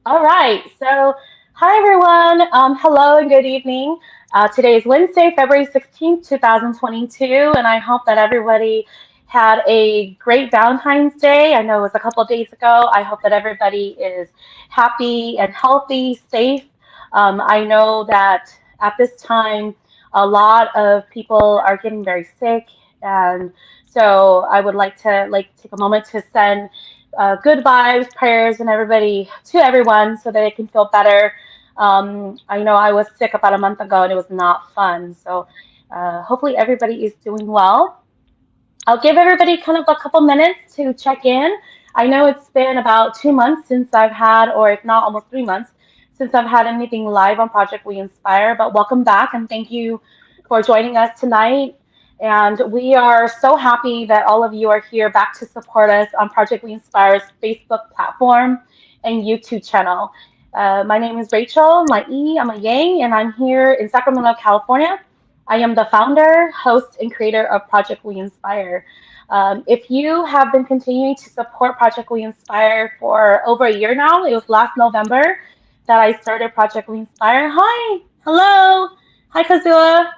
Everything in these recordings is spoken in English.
All right. So, hi everyone. Hello and good evening. Today is Wednesday, February 16th, 2022, and I hope that everybody had a great Valentine's Day. I know it was a couple of days ago. I hope that everybody is happy and healthy, safe. I know that at this time, a lot of people are getting very sick, and so I would like to take a moment to send good vibes, prayers, and everybody to everyone so that they can feel better. I know I was sick about a month ago and it was not fun. So hopefully everybody is doing well. I'll give everybody kind of a couple minutes to check in. I know it's been about 2 months since I've had, or if not almost 3 months, since I've had anything live on Project We Inspire, but welcome back and thank you for joining us tonight. And we are so happy that all of you are here back to support us on Project We Inspire's Facebook platform and YouTube channel. My name is Rachel, my E, I'm a Yang, and I'm here in Sacramento, California. I am the founder, host, and creator of Project We Inspire. If you have been continuing to support Project We Inspire for over a year now, it was last November that I started Project We Inspire. Hi, hello, hi Kazua.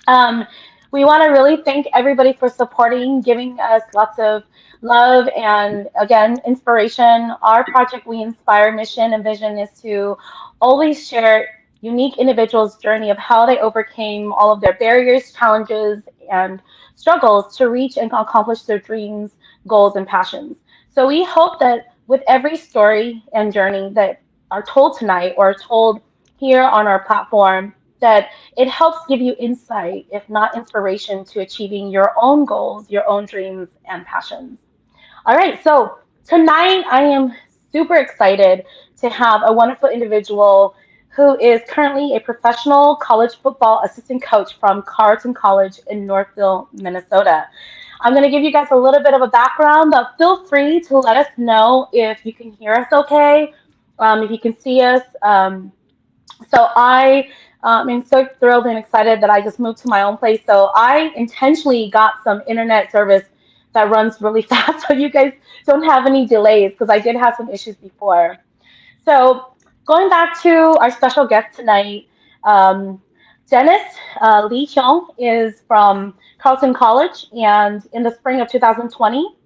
Um, we want to really thank everybody for supporting, giving us lots of love and, again, inspiration. Our Project We Inspire mission and vision is to always share unique individuals' journey of how they overcame all of their barriers, challenges, and struggles to reach and accomplish their dreams, goals, and passions. So we hope that with every story and journey that are told tonight or told here on our platform, that it helps give you insight, if not inspiration, to achieving your own goals, your own dreams, and passions. All right, so tonight I am super excited to have a wonderful individual who is currently a professional college football assistant coach from Carleton College in Northville, Minnesota. I'm going to give you guys a little bit of a background, but feel free to let us know if you can hear us okay, if you can see us. So I am so thrilled and excited that I just moved to my own place. So I intentionally got some internet service that runs really fast so you guys don't have any delays because I did have some issues before. So going back to our special guest tonight, um, Dennis Lee Xiong is from Carleton College, and in the spring of 2020,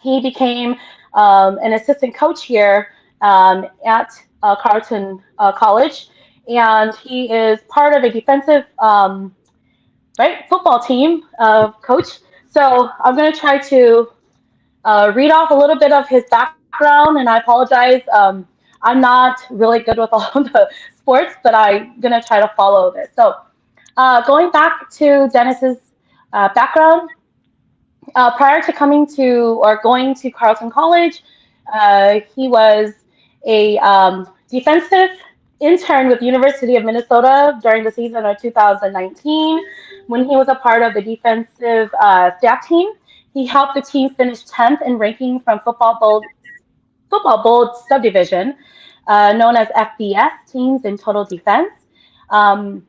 he became an assistant coach here at Carleton College, and he is part of a defensive right football team coach. So I'm going to try to read off a little bit of his background, and I apologize. I'm not really good with all of the sports, but I'm going to try to follow this. So going back to Dennis's background, prior to coming to or going to Carleton College, he was a defensive intern with University of Minnesota during the season of 2019 when he was a part of the defensive staff team. He helped the team finish 10th in ranking from Football Bowl subdivision, known as FBS teams in total defense. Um,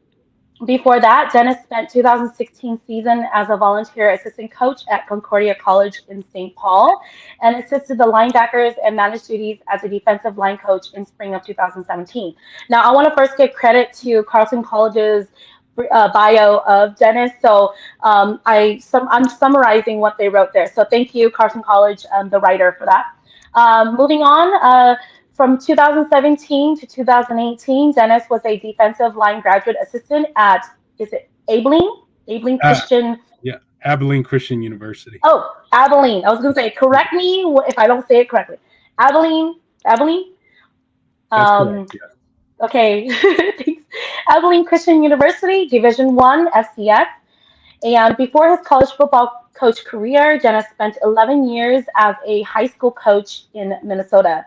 Before that, Dennis spent 2016 season as a volunteer assistant coach at Concordia College in St. Paul and assisted the linebackers and managed duties as a defensive line coach in spring of 2017. Now, I want to first give credit to Carleton College's bio of Dennis. So I'm summarizing what they wrote there. So thank you, Carleton College, the writer, for that. Moving on, from 2017 to 2018, Dennis was a defensive line graduate assistant at, is it Abilene? Abilene Uh, Christian. yeah, Abilene Christian University. Oh, Abilene. I was going to say, correct me if I don't say it correctly. Abilene, Abilene. That's correct. Um, okay, thanks. Abilene Christian University, Division One, FCS. And before his college football coach career, Dennis spent 11 years as a high school coach in Minnesota.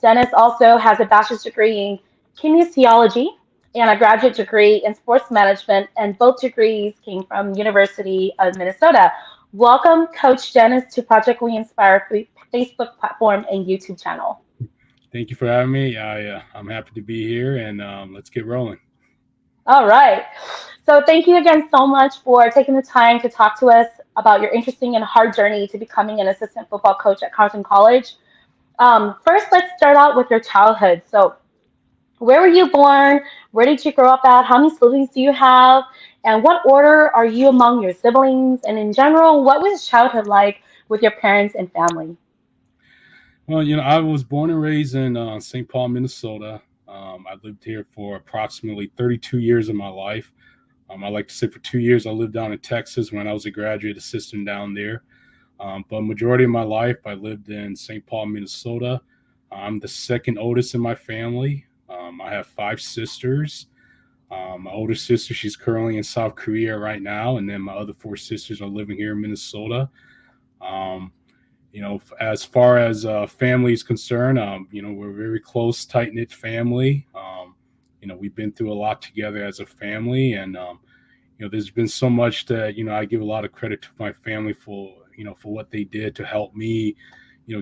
Dennis also has a bachelor's degree in kinesiology and a graduate degree in sports management, and both degrees came from University of Minnesota. Welcome, Coach Dennis, to Project We Inspire Facebook platform and YouTube channel. Thank you for having me. I'm happy to be here, and let's get rolling. All right. So thank you again so much for taking the time to talk to us about your interesting and hard journey to becoming an assistant football coach at Carleton College. First, let's start out with your childhood. So, where were you born? Where did you grow up at? How many siblings do you have? And what order are you among your siblings? And in general, what was childhood like with your parents and family? Well, I was born and raised in St. Paul, Minnesota. I lived here for approximately 32 years of my life. I like to say for 2 years I lived down in Texas when I was a graduate assistant down there. But majority of my life I lived in St. Paul, Minnesota. I'm the second oldest in my family. I have five sisters. My older sister, she's currently in South Korea right now, and then my other four sisters are living here in Minnesota. Um, as far as family is concerned, we're a very close, tight knit family. We've been through a lot together as a family, and there's been so much that I give a lot of credit to my family for for what they did to help me,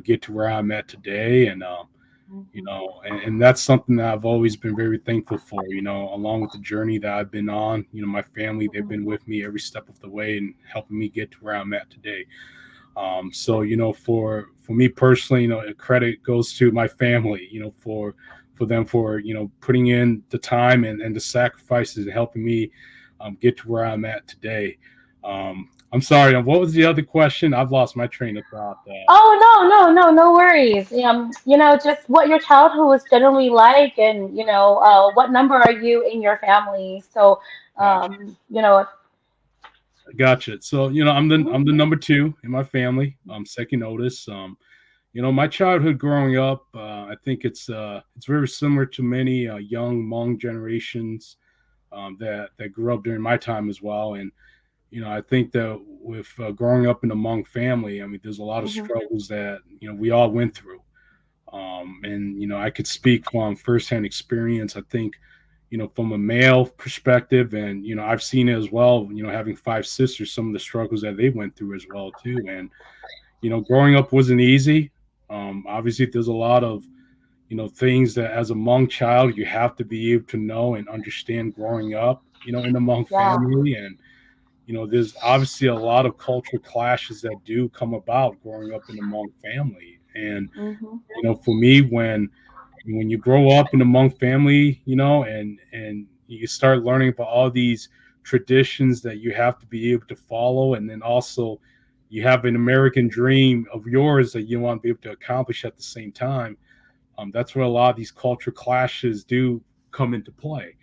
get to where I'm at today, and Mhm. and that's something that I've always been very thankful for. Along with the journey that I've been on, my family, they've Mhm. been with me every step of the way and helping me get to where I'm at today. So for me personally, credit goes to my family, for them for putting in the time and the sacrifices and helping me get to where I'm at today. I'm sorry. What was the other question? I've lost my train of thought. Oh, no, no, no, no worries. Just what your childhood was generally like, and what number are you in your family? So, Gotcha. you know, Gotcha. So I'm the Mhm. number two in my family. I'm second oldest. My childhood growing up, I think it's very similar to many young Hmong generations that grew up during my time as well. And I think that with growing up in a Hmong family, I mean, there's a lot of Mhm. struggles that we all went through. And I could speak from firsthand experience. I think from a male perspective, and I've seen it as well. Having five sisters, some of the struggles that they went through as well too. And growing up wasn't easy. Obviously, there's a lot of things that as a Hmong child you have to be able to know and understand growing up. In the Hmong Yeah. family, and there's obviously a lot of cultural clashes that do come about growing up in the Hmong family. And Mhm. for me, when you grow up in a Hmong family, and you start learning about all these traditions that you have to be able to follow, and then also you have an American dream of yours that you want to be able to accomplish at the same time. That's where a lot of these culture clashes do come into play.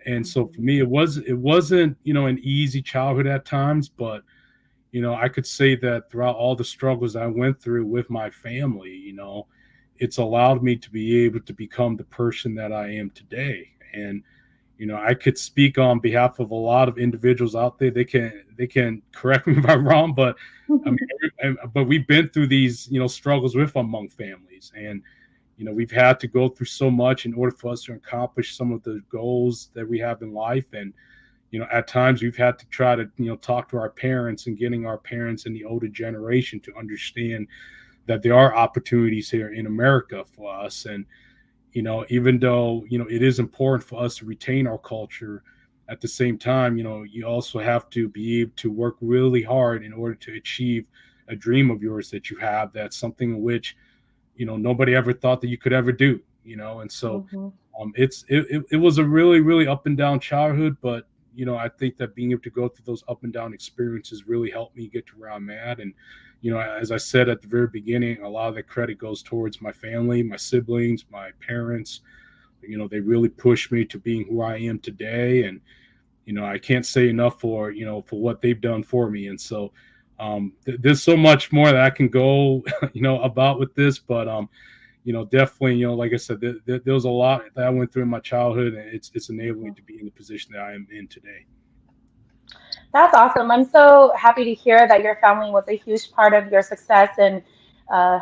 And so for Mhm. me, it wasn't an easy childhood at times, but I could say that throughout all the struggles I went through with my family, it's allowed me to be able to become the person that I am today. And I could speak on behalf of a lot of individuals out there. They can correct me if I'm wrong, but I mean, but we've been through these struggles with among families, and we've had to go through so much in order for us to accomplish some of the goals that we have in life. And at times we've had to try to talk to our parents and getting our parents and the older generation to understand that there are opportunities here in America for us. And even though it is important for us to retain our culture, at the same time you also have to be able to work really hard in order to achieve a dream of yours that you have. That's something in which nobody ever thought that you could ever do. And so Mhm. it was a really really up and down childhood, but I think that being able to go through those up and down experiences really helped me get to where I'm at. And as I said at the very beginning, a lot of the credit goes towards my family, my siblings, my parents. They really pushed me to being who I am today. And I can't say enough for for what they've done for me. And so there's so much more that I can go about with this, but definitely, like I said, there was a lot that I went through in my childhood, and it's enabled me Mhm. to be in the position that I am in today. That's awesome. I'm so happy to hear that your family was a huge part of your success and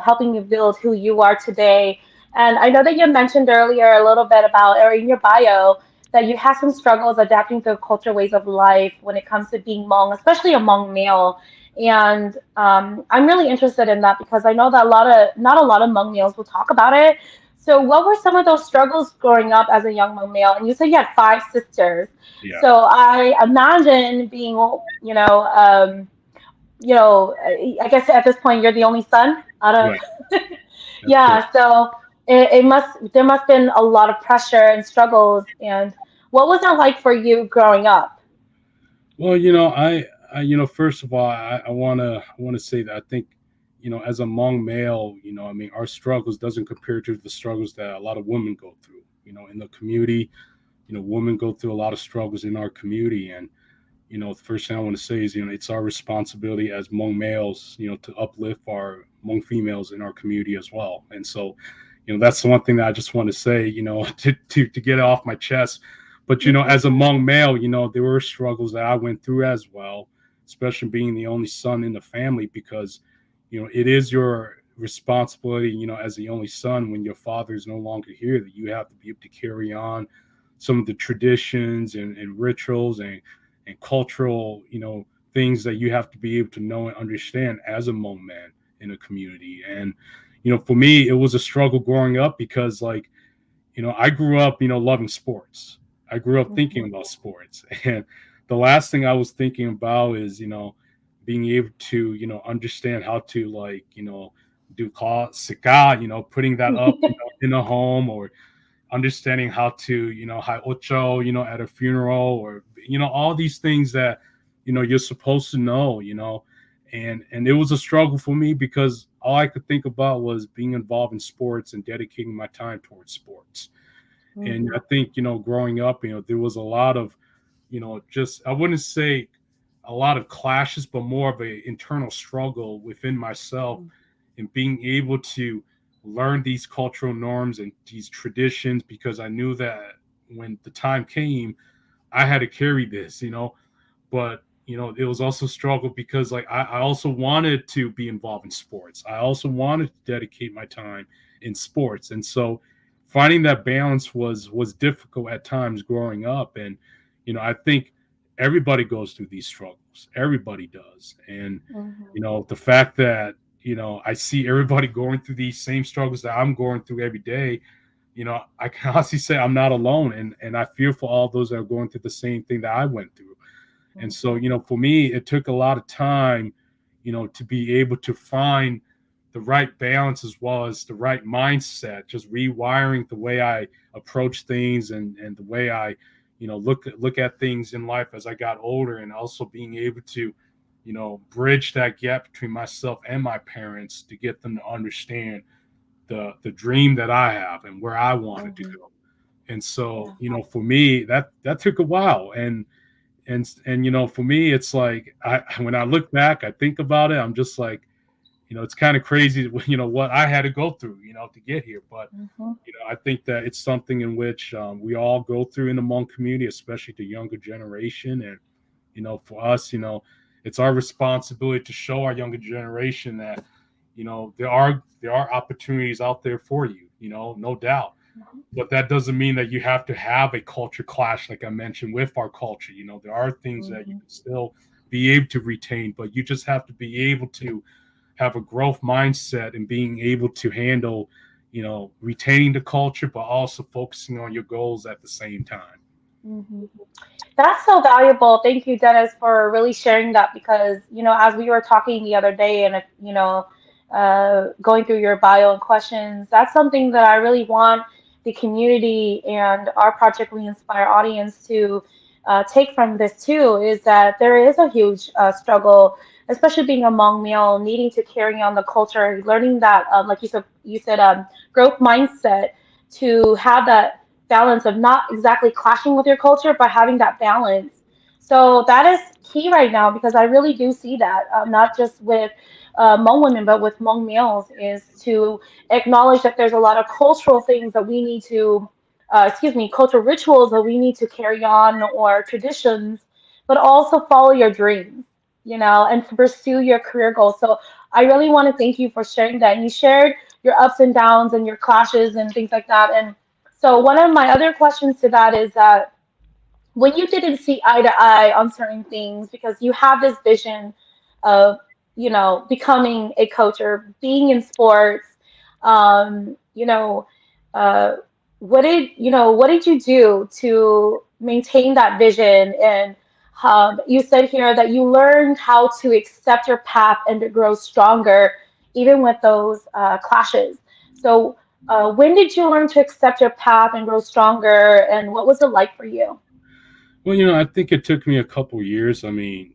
helping you build who you are today. And I know that you mentioned earlier a little bit about, or in your bio, that you had some struggles adapting to culture ways of life when it comes to being Hmong, especially a Hmong male. And I'm really interested in that because I know that not a lot of Hmong males will talk about it. So, what were some of those struggles growing up as a young Hmong male? And you said you had five sisters. Yeah. So I imagine being, I guess at this point you're the only son. out of Right. That's correct. yeah. So there must have been a lot of pressure and struggles. And what was that like for you growing up? Well, first of all, I wanna say that I think, as a Hmong male, I mean, our struggles doesn't compare to the struggles that a lot of women go through. In the community, women go through a lot of struggles in our community, and the first thing I want to say is, it's our responsibility as Hmong males, to uplift our Hmong females in our community as well. And so, that's the one thing that I just want to say, to get it off my chest. But Mhm. as a Hmong male, there were struggles that I went through as well, especially being the only son in the family, because it is your responsibility, as the only son, when your father is no longer here, that you have to be able to carry on some of the traditions and rituals and cultural, things that you have to be able to know and understand as a Hmong man in a community. And for me, it was a struggle growing up because, like, I grew up, loving sports. I grew up thinking Mhm. about sports, and the last thing I was thinking about is, being able to, understand how to, like, do call sika, putting that up, in a home, or understanding how to, hai ocho, at a funeral, or all these things that you're supposed to know, and it was a struggle for me because all I could think about was being involved in sports and dedicating my time towards sports. And I Mhm. think, growing up, there was a lot of, just, I wouldn't say a lot of clashes, but more of a internal struggle within myself and being able to learn these cultural norms and these traditions, because I knew that when the time came, I had to carry this, but it was also struggle because, like, I also wanted to be involved in sports. I also wanted to dedicate my time in sports, and so finding that balance was difficult at times growing up. And I think everybody goes through these struggles. Everybody does. And Mhm. the fact that I see everybody going through these same struggles that I'm going through every day, I can honestly say I'm not alone, and I feel for all those that are going through the same thing that I went through. And so, Mhm. for me, it took a lot of time, to be able to find the right balance as well as the right mindset, just rewiring the way I approach things, and the way I, look at things in life as I got older, and also being able to, bridge that gap between myself and my parents to get them to understand the dream that I have and where I wanted to Mhm. go. And so, Yeah. for me, that took a while. And for me, it's like, when I look back, I think about it, I'm just like, it's kind of crazy, what I had to go through, to get here. But Mhm. I think that it's something in which, we all go through in the Hmong community, especially the younger generation. And for us, it's our responsibility to show our younger generation that there are opportunities out there for you, no doubt. Mhm. But that doesn't mean that you have to have a culture clash, like I mentioned, with our culture. There are things that you Mhm. can still be able to retain, but you just have to be able to have a growth mindset and being able to handle, retaining the culture, but also focusing on your goals at the same time. Mhm. That's so valuable. Thank you, Dennis, for really sharing that because, as we were talking the other day and, going through your bio and questions, that's something that I really want the community and our Project We Inspire audience to take from this too, is that there is a huge struggle, especially being a Hmong male, needing to carry on the culture, learning that, like you said, growth mindset to have that balance of not exactly clashing with your culture, but having that balance. So that is key right now because I really do see that, not just with Hmong women, but with Hmong males, is to acknowledge that there's a lot of cultural things that we need to, cultural rituals that we need to carry on or traditions, but also follow your dreams, and to pursue your career goals. So I really want to thank you for sharing that. And you shared your ups and downs and your clashes and things like that. And so one of my other questions to that is that when you didn't see eye to eye on certain things because you have this vision of, becoming a coach or being in sports, um, you know, uh, what did you do to maintain that vision? And you said here that you learned how to accept your path and to grow stronger even with those clashes. So, when did you learn to accept your path and grow stronger? And what was it like for you? Well, I think it took me a couple years. I mean,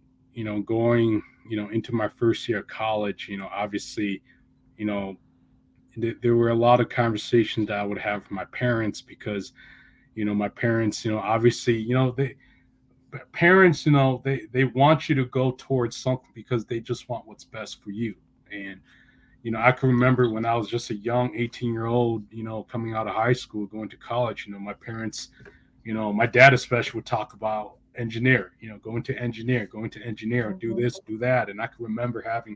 going, into my first year of college, obviously, you know, there were a lot of conversations that I would have with my parents because, my parents, obviously, they parents, they want you to go towards something because they just want what's best for you. And, I can remember when I was just a young 18-year-old, coming out of high school, going to college, my parents, my dad especially would talk about engineer, going to engineer, do Hmm. this, do that. And I can remember having,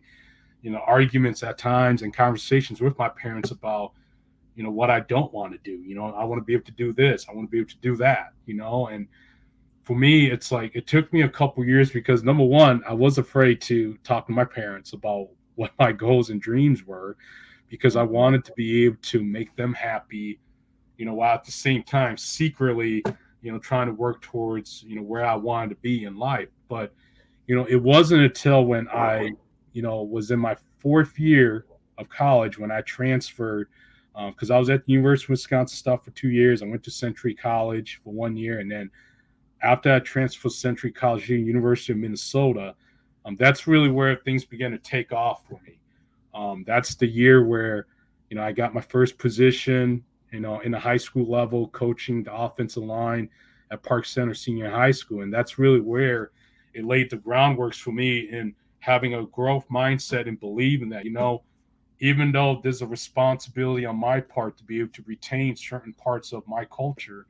arguments at times and conversations with my parents about, what I don't want to do. I want to be able to do this. I want to be able to do that, and for me, it's like it took me a couple years because number one, I was afraid to talk to my parents about what my goals and dreams were because I Hmm. wanted to be able to make them happy, while at the same time secretly, trying to work towards, where I wanted to be in life. But, it wasn't until when I, was in my fourth year of college when I transferred because I was at the University of Wisconsin stuff for 2 years. I went to Century College for 1 year, and then after I transferred to Century College here, University of Minnesota, that's really where things began to take off for me. That's the year where, I got my first position, in the high school level, coaching the offensive line at Park Center Senior High School. And that's really where it laid the groundworks for me in having a growth mindset and believing that, even though there's a responsibility on my part to be able to retain certain parts of my culture,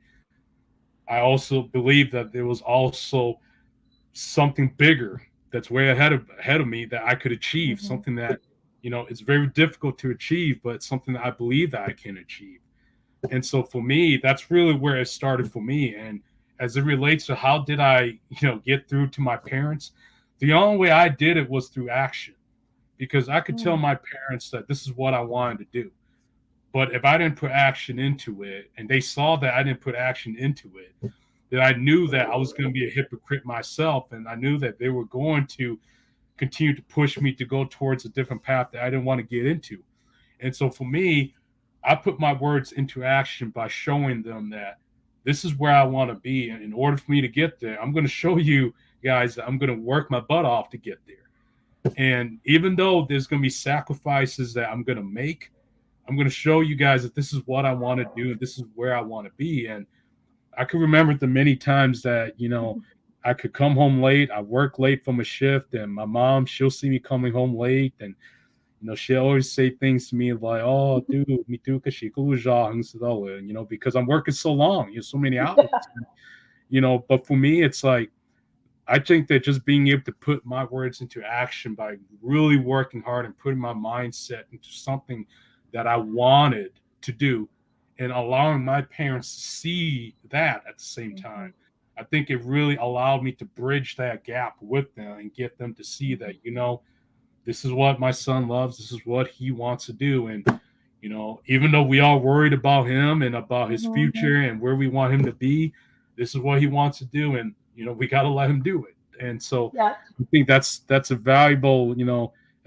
I also believe that there was also something bigger that's way ahead of me that I could achieve. Hmm. Something that it's very difficult to achieve, but something that I believe that I can achieve. And so for me, that's really where it started for me. And as it relates to how did I get through to my parents, the only way I did it was through action because I could tell Hmm. my parents that this is what I wanted to do. But if I didn't put action into it, and they saw that I didn't put action into it, that I knew that I was going to be a hypocrite myself, and I knew that they were going to continue to push me to go towards a different path that I didn't want to get into. And so for me, I put my words into action by showing them that this is where I want to be. And in order for me to get there, I'm going to show you guys that I'm going to work my butt off to get there. And even though there's going to be sacrifices that I'm going to make, I'm going to show you guys that this is what I want to do. This is where I want to be. And I can remember the many times that, I could come home late. I work late from a shift, and my mom, she'll see me coming home late. And, she'll always say things to me like, oh, dude, me too, because I'm working so long, so many hours. But for me, it's like, I think that just being able to put my words into action by really working hard and putting my mindset into something that I wanted to do and allowing my parents to see that at the same time, Hmm. I think it really allowed me to bridge that gap with them and get them to see Hmm. that, this is what my son loves. This is what he wants to do. And, even though we are worried about him and about his Hmm. future and where we want him to be, this is what he wants to do. And, we got to let him do it. And so Yeah. I think that's a valuable,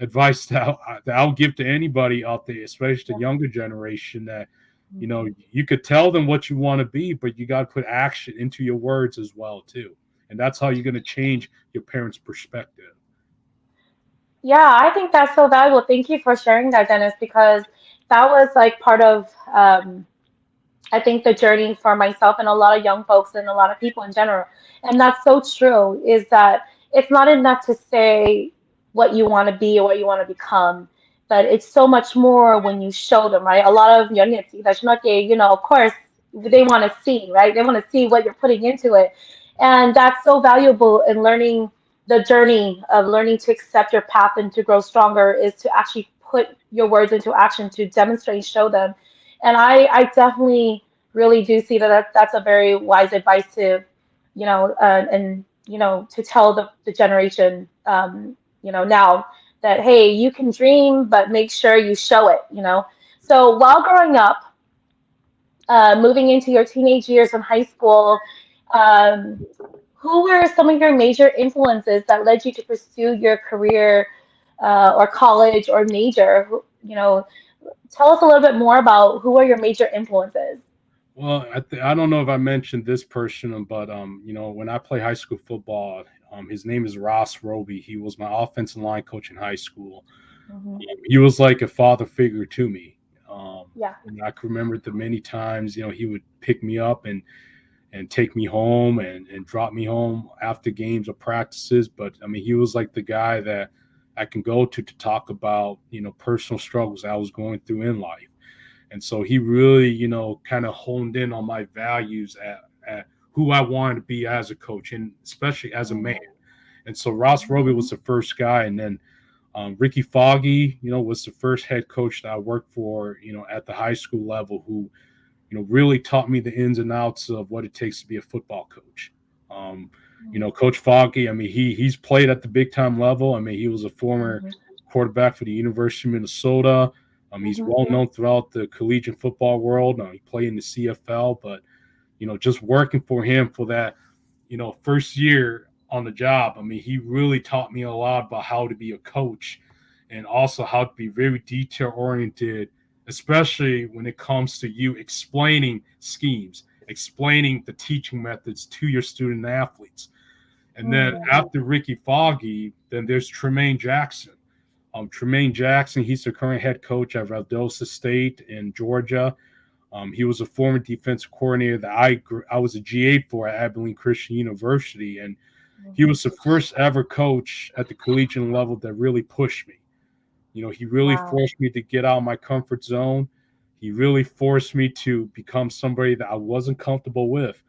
advice that I'll give to anybody out there, especially the Yeah. younger generation that, Hmm. you could tell them what you want to be, but you got to put action into your words as well, too. And that's how you're going to change your parents' perspective. Yeah, I think that's so valuable. Thank you for sharing that, Dennis, because that was like part of I think the journey for myself and a lot of young folks and a lot of people in general. And that's so true, is that it's not enough to say what you want to be or what you want to become, but it's so much more when you show them, right? A lot of of course, they want to see, right? They want to see what you're putting into it. And that's so valuable in learning the journey of learning to accept your path and to grow stronger is to actually put your words into action to demonstrate and show them. And I definitely really do see that that's a very wise advice to, and to tell the generation, now that hey, you can dream, but make sure you show it. So while growing up, moving into your teenage years in high school, um, who were some of your major influences that led you to pursue your career? or college or major? You know, tell us a little bit more about who are your major influences. Well, I don't know if I mentioned this person, but when I play high school football, his name is Ross Roby. He was my offensive line coach in high school. Hmm. He was like a father figure to me. Yeah. And I can remember the many times, he would pick me up and take me home and drop me home after games or practices. But I mean, he was like the guy that I can go to talk about, personal struggles I was going through in life. And so he really, kind of honed in on my values at who I wanted to be as a coach and especially as a man. Mm-hmm. And so Ross Roby was the first guy. And then Ricky Foggy, was the first head coach that I worked for, at the high school level who, really taught me the ins and outs of what it takes to be a football coach. Um, Coach Foggy, I mean, he's played at the big time level. I mean, he was a former Hmm. quarterback for the University of Minnesota. He's Hmm. well known throughout the collegiate football world. He played in the CFL, but just working for him for that, first year on the job, I mean, he really taught me a lot about how to be a coach and also how to be very detail oriented, especially when it comes to you explaining schemes, explaining the teaching methods to your student athletes. And then Hmm. after Ricky Foggy, then there's Tremaine Jackson. Tremaine Jackson, he's the current head coach at Valdosta State in Georgia. He was a former defensive coordinator that I was a GA for at Abilene Christian University, and he Hmm. was the first ever coach at the collegiate level that really pushed me. He really Wow. forced me to get out of my comfort zone. He really forced me to become somebody that I wasn't comfortable with.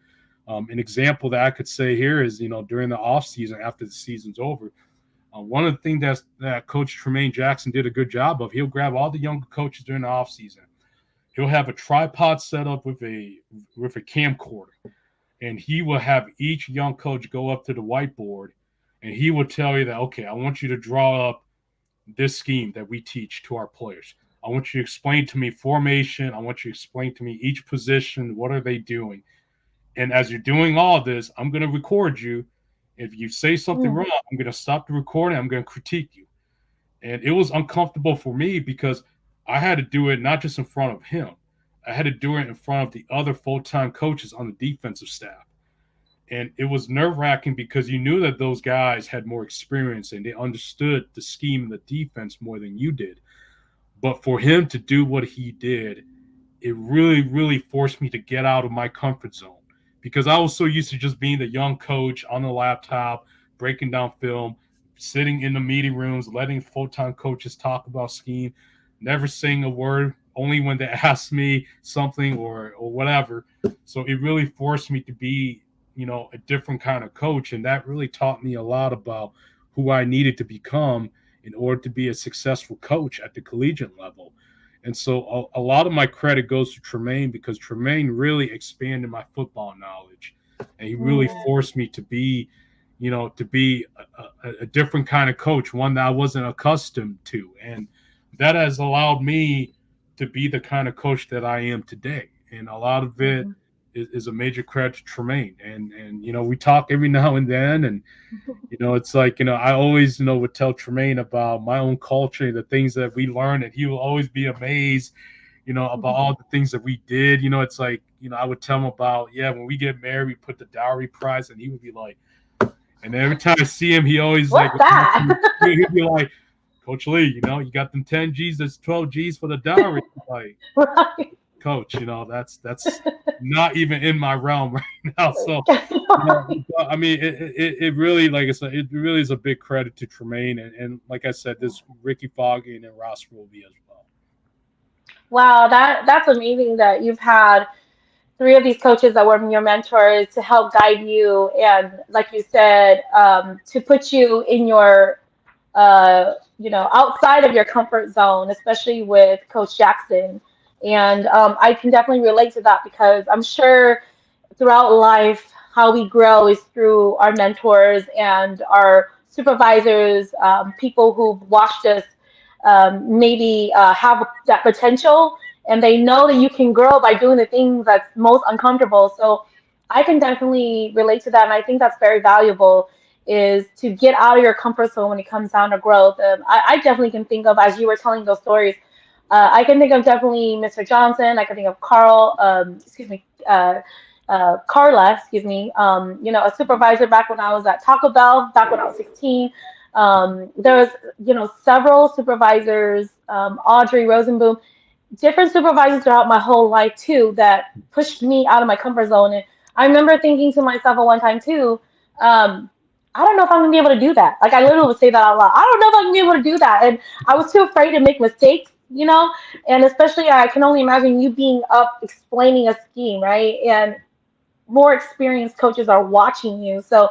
An example that I could say here is, during the off season after the season's over, one of the things that Coach Tremaine Jackson did a good job of, he'll grab all the younger coaches during the off season. He'll have a tripod set up with a camcorder, and he will have each young coach go up to the whiteboard, and he will tell you that, okay, I want you to draw up this scheme that we teach to our players. I want you to explain to me formation. I want you to explain to me each position. What are they doing? And as you're doing all this, I'm going to record you. If you say something Mm. wrong, I'm going to stop the recording. I'm going to critique you. And it was uncomfortable for me because I had to do it not just in front of him, I had to do it in front of the other full time coaches on the defensive staff. And it was nerve wracking because you knew that those guys had more experience and they understood the scheme and the defense more than you did. But for him to do what he did, it really, really forced me to get out of my comfort zone because I was so used to just being the young coach on the laptop, breaking down film, sitting in the meeting rooms, letting full time coaches talk about scheme, never saying a word, only when they asked me something or whatever. So it really forced me to be, a different kind of coach. And that really taught me a lot about who I needed to become in order to be a successful coach at the collegiate level. And so a lot of my credit goes to Tremaine because Tremaine really expanded my football knowledge, and he really Mm. forced me to be a different kind of coach, one that I wasn't accustomed to, and that has allowed me to be the kind of coach that I am today. And a lot of it Mhm. is a major credit to Tremaine. And we talk every now and then, and it's like, I always, would tell Tremaine about my own culture, the things that we learned, and he will always be amazed, about all the things that we did. It's like, I would tell him about, yeah, when we get married, we put the dowry price, and he would be like, and every time I see him, he always like, What's that? he'd be like, Coach Lee, you got them 10 G's, that's 12 G's for the dowry. Like, Right. Coach, that's not even in my realm right now. So, I mean, it really, like I said, it really is a big credit to Tremaine. And like I said, this Ricky Foggy and then Ross Roby as well. Wow, that's amazing that you've had three of these coaches that were your mentors to help guide you and, like you said, to put you in your outside of your comfort zone, especially with Coach Jackson. And I can definitely relate to that because I'm sure throughout life, how we grow is through our mentors and our supervisors, people who've watched us maybe have that potential, and they know that you can grow by doing the things that's most uncomfortable. So I can definitely relate to that, and I think that's very valuable. is to get out of your comfort zone when it comes down to growth. I definitely can think of, as you were telling those stories, I can think of definitely Mr. Johnson. I can think of Carla, excuse me. A supervisor back when I was at Taco Bell, back when I was 16. There was, several supervisors, Audrey Rosenboom, different supervisors throughout my whole life too, that pushed me out of my comfort zone. And I remember thinking to myself at one time too, um, I don't know if I'm gonna be able to do that. Like I literally would say that out loud. I don't know if I'm gonna be able to do that. And I was too afraid to make mistakes, and especially I can only imagine you being up explaining a scheme, right? And more experienced coaches are watching you. So,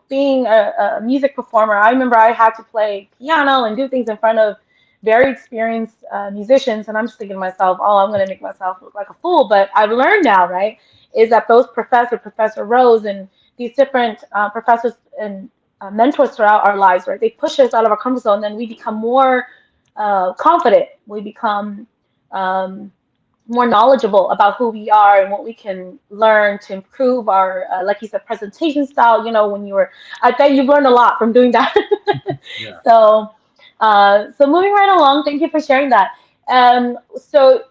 being a music performer, I remember I had to play piano and do things in front of very experienced musicians. And I'm just thinking to myself, oh, I'm going to make myself look like a fool. But I've learned now, right, is that those Professor Rose, and these different professors and mentors throughout our lives, right, they push us out of our comfort zone. Then we become more confident. We become um, more knowledgeable about who we are and what we can learn to improve our, like you said, presentation style. When you were, I bet you've learned a lot from doing that. Yeah. So moving right along, thank you for sharing that. So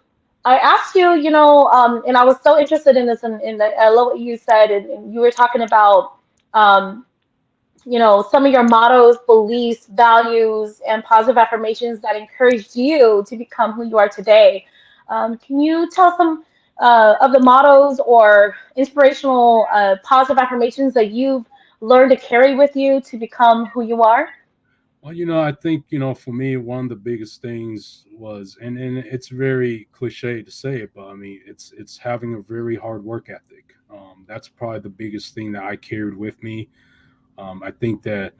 I asked you, and I was so interested in this, and I love what you said, and you were talking about, um, some of your mottos, beliefs, values, and positive affirmations that encouraged you to become who you are today. Can you tell some of the mottos or inspirational positive affirmations that you've learned to carry with you to become who you are? Well, I think, for me, one of the biggest things was, and it's very cliche to say it, but I mean, it's having a very hard work ethic. That's probably the biggest thing that I carried with me. I think that,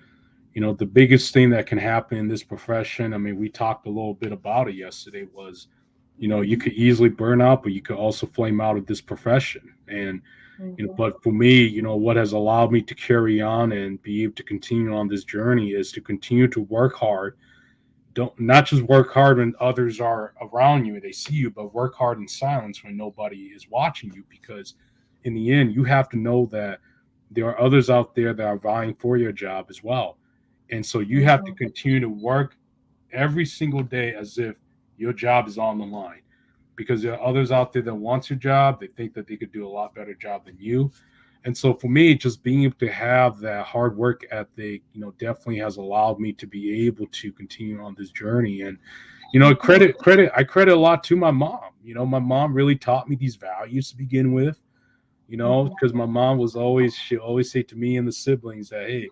the biggest thing that can happen in this profession, I mean, we talked a little bit about it yesterday, was, you could easily burn out, but you could also flame out of this profession. And Mhm, but for me, what has allowed me to carry on and be able to continue on this journey is to continue to work hard. Don't not just work hard when others are around you and they see you, but work hard in silence when nobody is watching you. Because in the end, you have to know that there are others out there that are vying for your job as well. And so you have to mhm, continue to work every single day as if your job is on the line, because there are others out there that want your job. They think that they could do a lot better job than you. And so for me, just being able to have that hard work ethic, definitely has allowed me to be able to continue on this journey. And, mhm, I credit a lot to my mom. My mom really taught me these values to begin with, mhm. because my mom she always say to me and the siblings that, hey,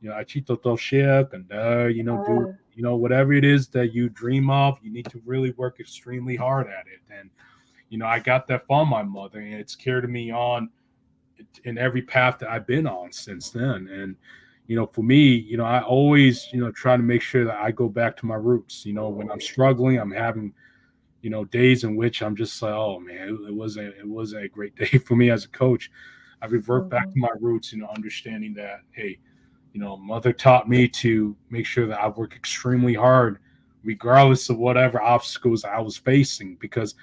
achito toshek, and, do, Uh, whatever it is that you dream of, you need to really work extremely hard at it. And, I got that from my mother, and it's carried me on in every path that I've been on since then. And, for me, I always, try to make sure that I go back to my roots. When I'm struggling, I'm having, days in which I'm just like, oh man, it wasn't a great day for me as a coach. I revert back mhm, to my roots, understanding that, hey, mother taught me to make sure that I work extremely hard, regardless of whatever obstacles I was facing, because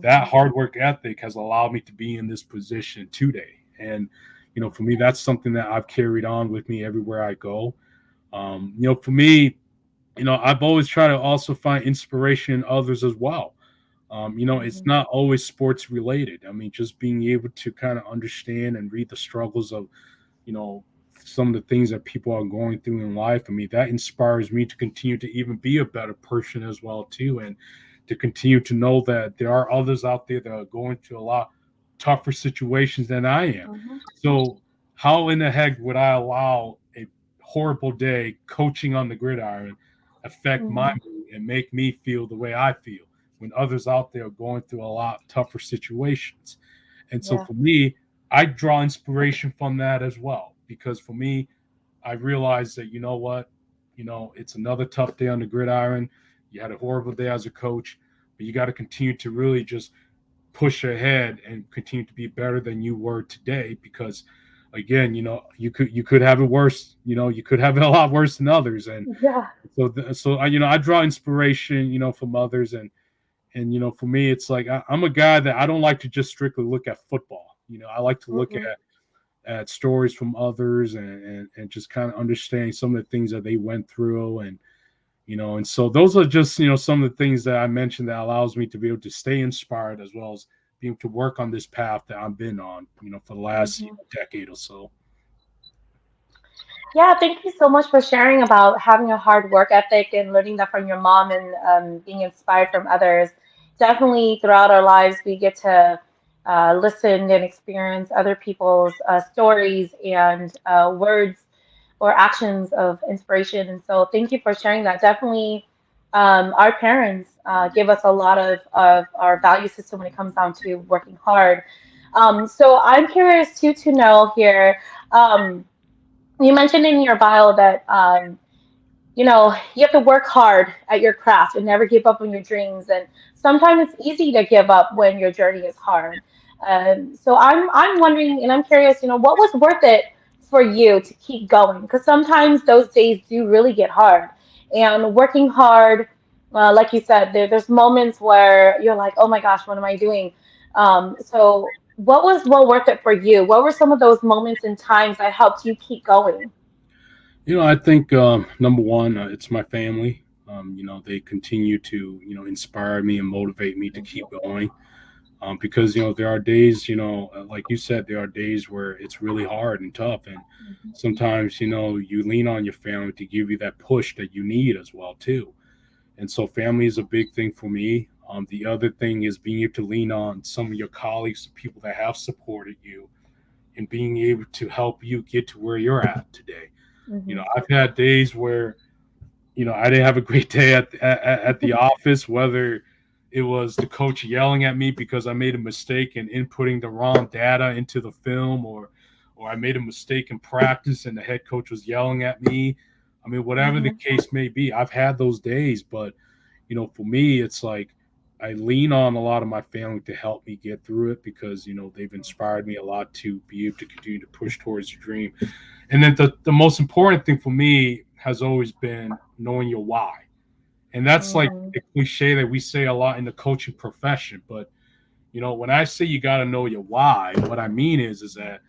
that mhm, hard work ethic has allowed me to be in this position today. And, for me, that's something that I've carried on with me everywhere I go. For me, I've always tried to also find inspiration in others as well. It's mhm, not always sports related. I mean, just being able to kind of understand and read the struggles of, you know, some of the things that people are going through in life. I mean, that inspires me to continue to even be a better person as well too, and to continue to know that there are others out there that are going through a lot tougher situations than I am. mhm, So how in the heck would I allow a horrible day coaching on the gridiron affect my mhm. mood and make me feel the way I feel when others out there are going through a lot tougher situations? And so Yeah. for me, I draw inspiration from that as well, because for me, I realized that, you know what, it's another tough day on the gridiron. You had a horrible day as a coach, but you got to continue to really just push ahead and continue to be better than you were today, because again, you could have it worse. You could have it a lot worse than others. And Yeah. so I draw inspiration, from others. And for me, it's like I'm a guy that I don't like to just strictly look at football. I like to look Mhm, at at stories from others, and just kind of understanding some of the things that they went through. And and so those are just some of the things that I mentioned that allows me to be able to stay inspired, as well as being able to work on this path that I've been on for the last Hmm. decade or so. Yeah, thank you so much for sharing about having a hard work ethic and learning that from your mom and being inspired from others. Definitely throughout our lives, we get to listen and experience other people's stories and words or actions of inspiration. And so, thank you for sharing that. Definitely, our parents give us a lot of our value system when it comes down to working hard. So, I'm curious too to know here. Um, you mentioned in your bio that you have to work hard at your craft and never give up on your dreams. And sometimes it's easy to give up when your journey is hard. So I'm wondering, and I'm curious, what was worth it for you to keep going? Because sometimes those days do really get hard, and working hard, like you said, there's moments where you're like, oh my gosh, what am I doing? So what was well worth it for you? What were some of those moments and times that helped you keep going? I think number one, it's my family. They continue to inspire me and motivate me to keep Mhm, going. Because there are days, like you said, there are days where it's really hard and tough, and mhm, sometimes you lean on your family to give you that push that you need as well too. And so family is a big thing for me. The other thing is being able to lean on some of your colleagues, the people that have supported you, and being able to help you get to where you're at today. mhm, I've had days where I didn't have a great day at the office, whether it was the coach yelling at me because I made a mistake in inputting the wrong data into the film, or I made a mistake in practice and the head coach was yelling at me. I mean, whatever the mhm, case may be, I've had those days, but for me, it's like I lean on a lot of my family to help me get through it, because they've inspired me a lot to be able to continue to push towards your dream. And then the most important thing for me has always been knowing your why. And that's like mhm, a cliche that we say a lot in the coaching profession. But when I say you got to know your why, what I mean is that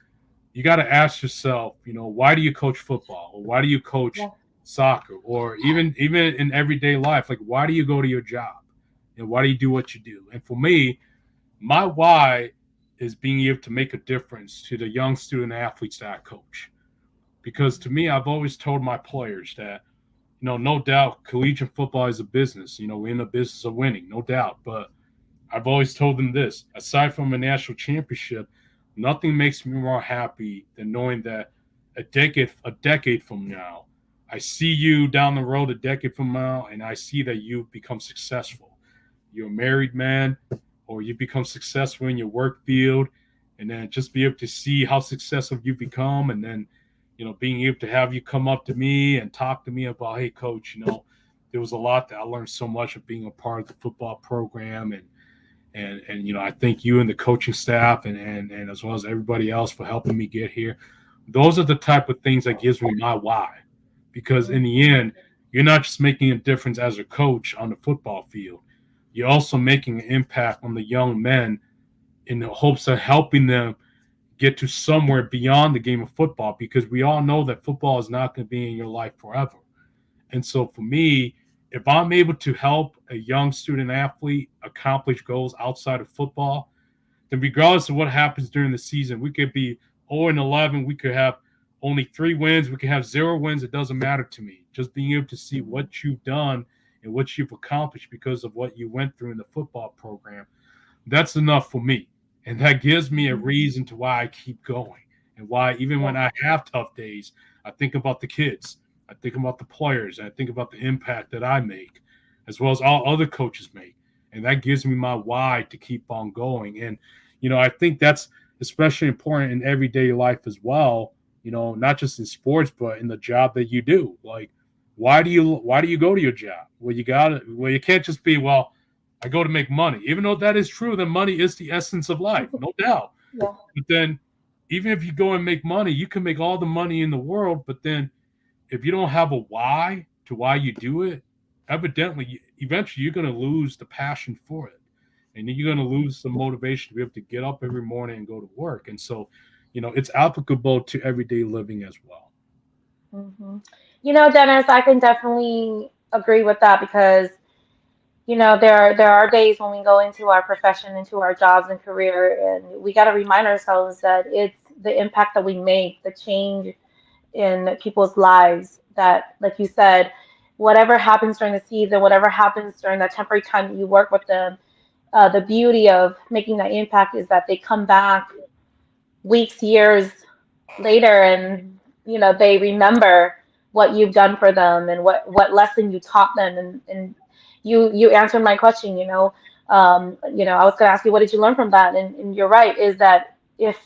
you got to ask yourself, why do you coach football, or why do you coach yeah, soccer, or even in everyday life, like why do you go to your job, and why do you do what you do? And for me, my why is being able to make a difference to the young student athletes that I coach. Because to me, I've always told my players that, no doubt, collegiate football is a business. We're in the business of winning, no doubt. But I've always told them this: aside from a national championship, nothing makes me more happy than knowing that a decade from now, I see you down the road a decade from now, and I see that you've become successful. You're a married man, or you become successful in your work field, and then just be able to see how successful you become, and then being able to have you come up to me and talk to me about, hey coach, there was a lot that I learned so much of being a part of the football program, and I thank you and the coaching staff, and as well as everybody else for helping me get here. Those are the type of things that gives me my why, because in the mhm, end, you're not just making a difference as a coach on the football field, you're also making an impact on the young men, in the hopes of helping them get to somewhere beyond the game of football, because we all know that football is not going to be in your life forever. And so for me, if I'm able to help a young student athlete accomplish goals outside of football, then regardless of what happens during the season, we could be 0-11, we could have only 3 wins, we could have 0 wins. It doesn't matter to me. Just being able to see mhm, what you've done and what you've accomplished because of what you went through in the football program, that's enough for me. And that gives me a mhm. reason to why I keep going, and why even when Yeah. I have tough days, I think about the kids, I think about the players, and I think about the impact that I make, as well as all other coaches make. And that gives me my why to keep on going. And, I think that's especially important in everyday life as well, not just in sports, but in the job that you do. Like, why do you go to your job? Well, you can't just be, well, I go to make money. Even though that is true, that money is the essence of life, no doubt. Yeah. But then, even if you go and make money, you can make all the money in the world. But then, if you don't have a why to why you do it, evidently, eventually, you're going to lose the passion for it. And then you're going to lose the motivation to be able to get up every morning and go to work. And so, it's applicable to everyday living as well. Hmm. Dennis, I can definitely agree with that because there are days when we go into our profession, into our jobs and career, and we got to remind ourselves that it's the impact that we make, the change in people's lives that, like you said, whatever happens during the season, whatever happens during that temporary time that you work with them, the beauty of making that impact is that they come back weeks, years later, and they remember what you've done for them and what lesson you taught them, and you answered my question. I was going to ask you, what did you learn from that? And you're right, is that if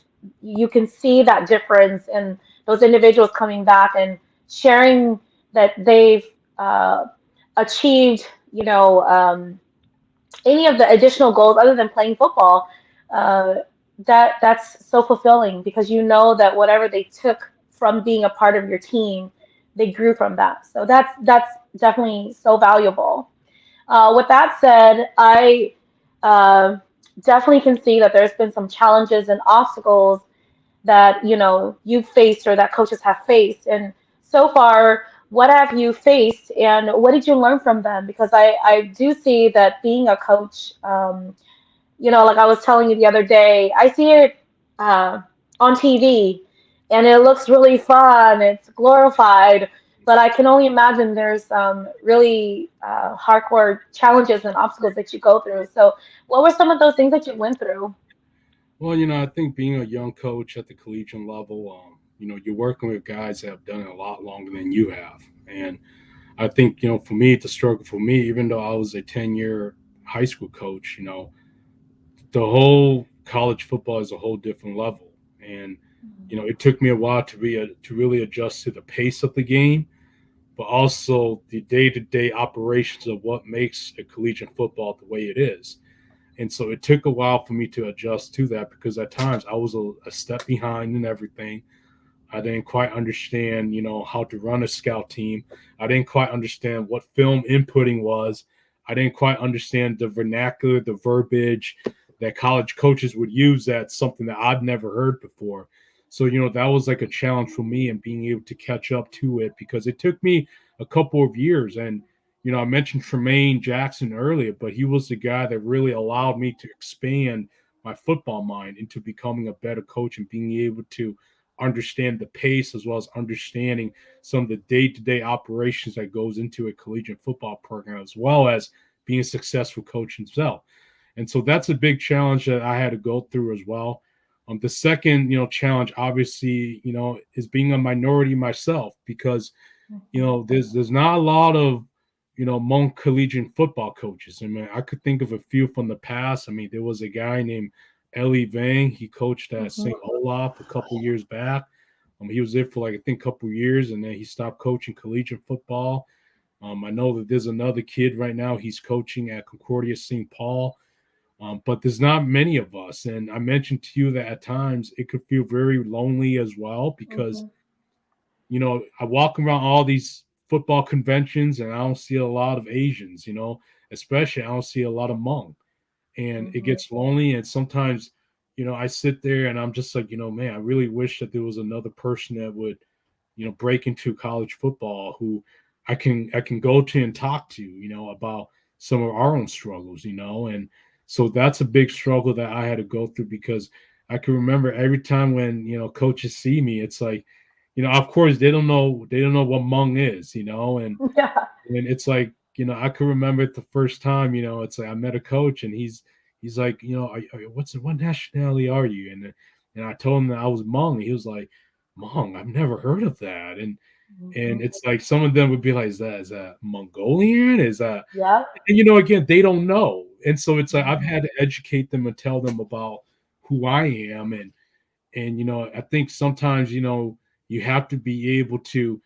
you can see that difference in those individuals coming back and sharing that they've uh, achieved, any of the additional goals other than playing football, uh, that's so fulfilling because you know that whatever they took from being a part of your team, they grew from that. So that's definitely so valuable. With that said, I uh, definitely can see that there's been some challenges and obstacles that you've faced or that coaches have faced. And so far, what have you faced and what did you learn from them? Because I do see that being a coach, like I was telling you the other day, I see it uh, on TV and it looks really fun, it's glorified, but I can only imagine there's some really hardcore challenges and obstacles that you go through. So what were some of those things that you went through? Well, I think being a young coach at the collegiate level, you're working with guys that have done it a lot longer than you have. And I think, for me, the struggle for me, even though I was a 10-year high school coach, the whole college football is a whole different level. And, it took me a while to really adjust to the pace of the game, but also the day-to-day operations of what makes a collegiate football the way it is. And so it took a while for me to adjust to that because at times I was a step behind in everything. I didn't quite understand, how to run a scout team. I didn't quite understand what film inputting was. I didn't quite understand the vernacular, the verbiage that college coaches would use. That's something that I'd never heard before. So, that was like a challenge for me and being able to catch up to it because it took me a couple of years. And, I mentioned Tremaine Jackson earlier, but he was the guy that really allowed me to expand my football mind into becoming a better coach and being able to understand the pace as well as understanding some of the day-to-day operations that goes into a collegiate football program as well as being a successful coach himself. And so that's a big challenge that I had to go through as well. The second, challenge obviously, is being a minority myself because Mhm. there's not a lot of Hmong collegiate football coaches. I mean, I could think of a few from the past. I mean, there was a guy named Ellie Vang. He coached at Mhm. St. Olaf a couple years back. He was there for like I think a couple years, and then he stopped coaching collegiate football. I know that there's another kid right now. He's coaching at Concordia St. Paul. But there's not many of us, and I mentioned to you that at times it could feel very lonely as well because Mhm. I walk around all these football conventions and I don't see a lot of Asians, especially I don't see a lot of Hmong. And it Mhm. gets lonely. And sometimes, I sit there and I'm just like, man, I really wish that there was another person that would, break into college football who I can go to and talk to, about some of our own struggles, and so that's a big struggle that I had to go through because I can remember every time when coaches see me, it's like, of course they don't know what Hmong is, Yeah. and it's like, I can remember it the first time, it's like I met a coach and he's like, what nationality are you? And I told him that I was Hmong. He was like, Hmong, I've never heard of that. And Mhm. it's like some of them would be like, is that Mongolian? Is that, Yep. and again, they don't know. And so it's like I've Mhm. had to educate them and tell them about who I am. And I think sometimes, you have to be able to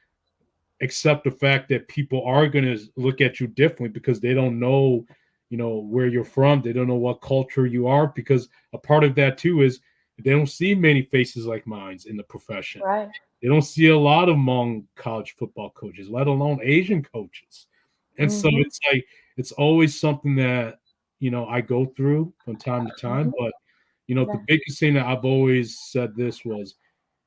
accept the fact that people are going to look at you differently because they don't know, where you're from. They don't know what culture you are because a part of that too is they don't see many faces like mine in the profession. Right. They don't see a lot of Hmong college football coaches, let alone Asian coaches. And so Mhm. it's always something that, I go through from time to time. Mhm. But, The biggest thing that I've always said this was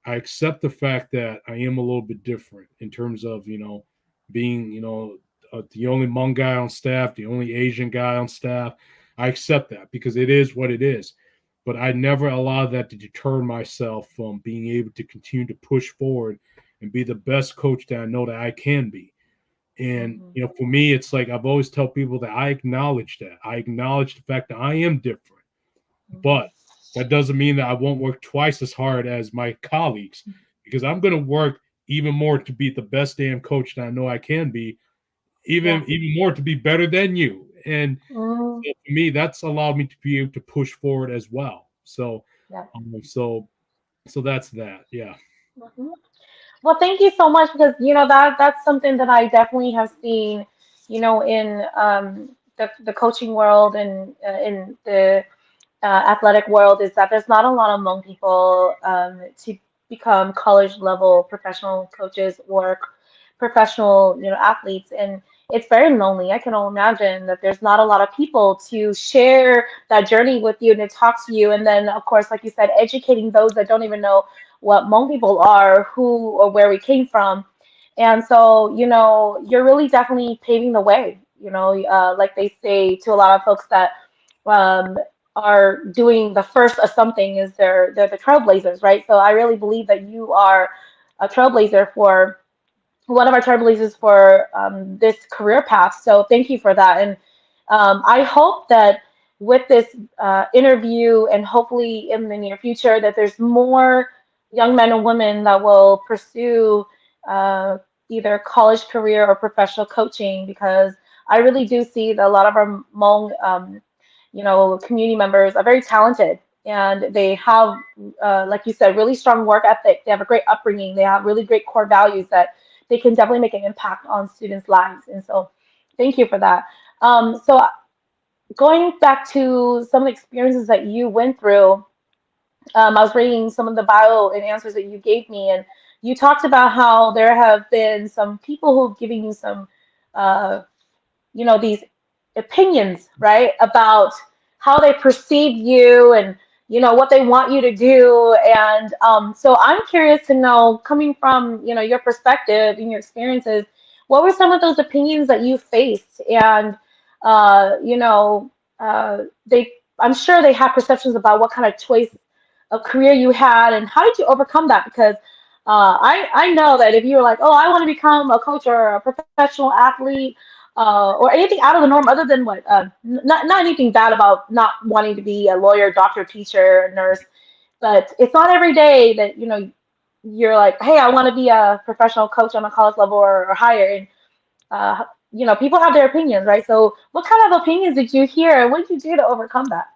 I accept the fact that I am a little bit different in terms of, being, the only Hmong guy on staff, the only Asian guy on staff. I accept that because it is what it is. But I never allow that to deter myself from being able to continue to push forward and be the best coach that I know that I can be. And, Mhm. for me, it's like I've always tell people that I acknowledge that. I acknowledge the fact that I am different. But Mhm. that doesn't mean that I won't work twice as hard as my colleagues because I'm going to work even more to be the best damn coach that I know I can be, Yeah. even more to be better than you. And Mm, so for me, that's allowed me to be able to push forward as well. So, yeah. that's that. Yeah. Mhm. Well, thank you so much because that's something that I definitely have seen, in the coaching world and in the athletic world is that there's not a lot of Hmong people to become college level professional coaches or professional, athletes, and it's very lonely. I can only imagine that there's not a lot of people to share that journey with you and to talk to you, and then of course, like you said, educating those that don't even know what Hmong people are, who or where we came from. And so, you're really definitely paving the way, like they say to a lot of folks that um, are doing the first of something is they're the trailblazers, right? So I really believe that you are a trailblazer for one of our trailblazers for this career path. So thank you for that. And I hope that with this interview and hopefully in the near future that there's more young men and women that will pursue uh, either college career or professional coaching because I really do see that a lot of our Hmong, community members are very talented and they have, like you said, really strong work ethic. They have a great upbringing. They have really great core values that they can definitely make an impact on students' lives. And so, thank you for that. So, going back to some of the experiences that you went through, I was reading some of the bio and answers that you gave me, and you talked about how there have been some people who've given you some uh, these opinions, right, about how they perceive you and what they want you to do. And so I'm curious to know, coming from your perspective and your experiences, what were some of those opinions that you faced? And uh, you know, they I'm sure they have perceptions about what kind of choice of career you had, and how did you overcome that? Because I know that if you were like, oh, I want to become a coach or a professional athlete, or anything out of the norm other than what not anything bad about not wanting to be a lawyer, doctor, teacher, nurse, but it's not every day that you're like, hey, I want to be a professional coach on a college level or higher. And people have their opinions, right? So what kind of opinions did you hear and what did you do to overcome that?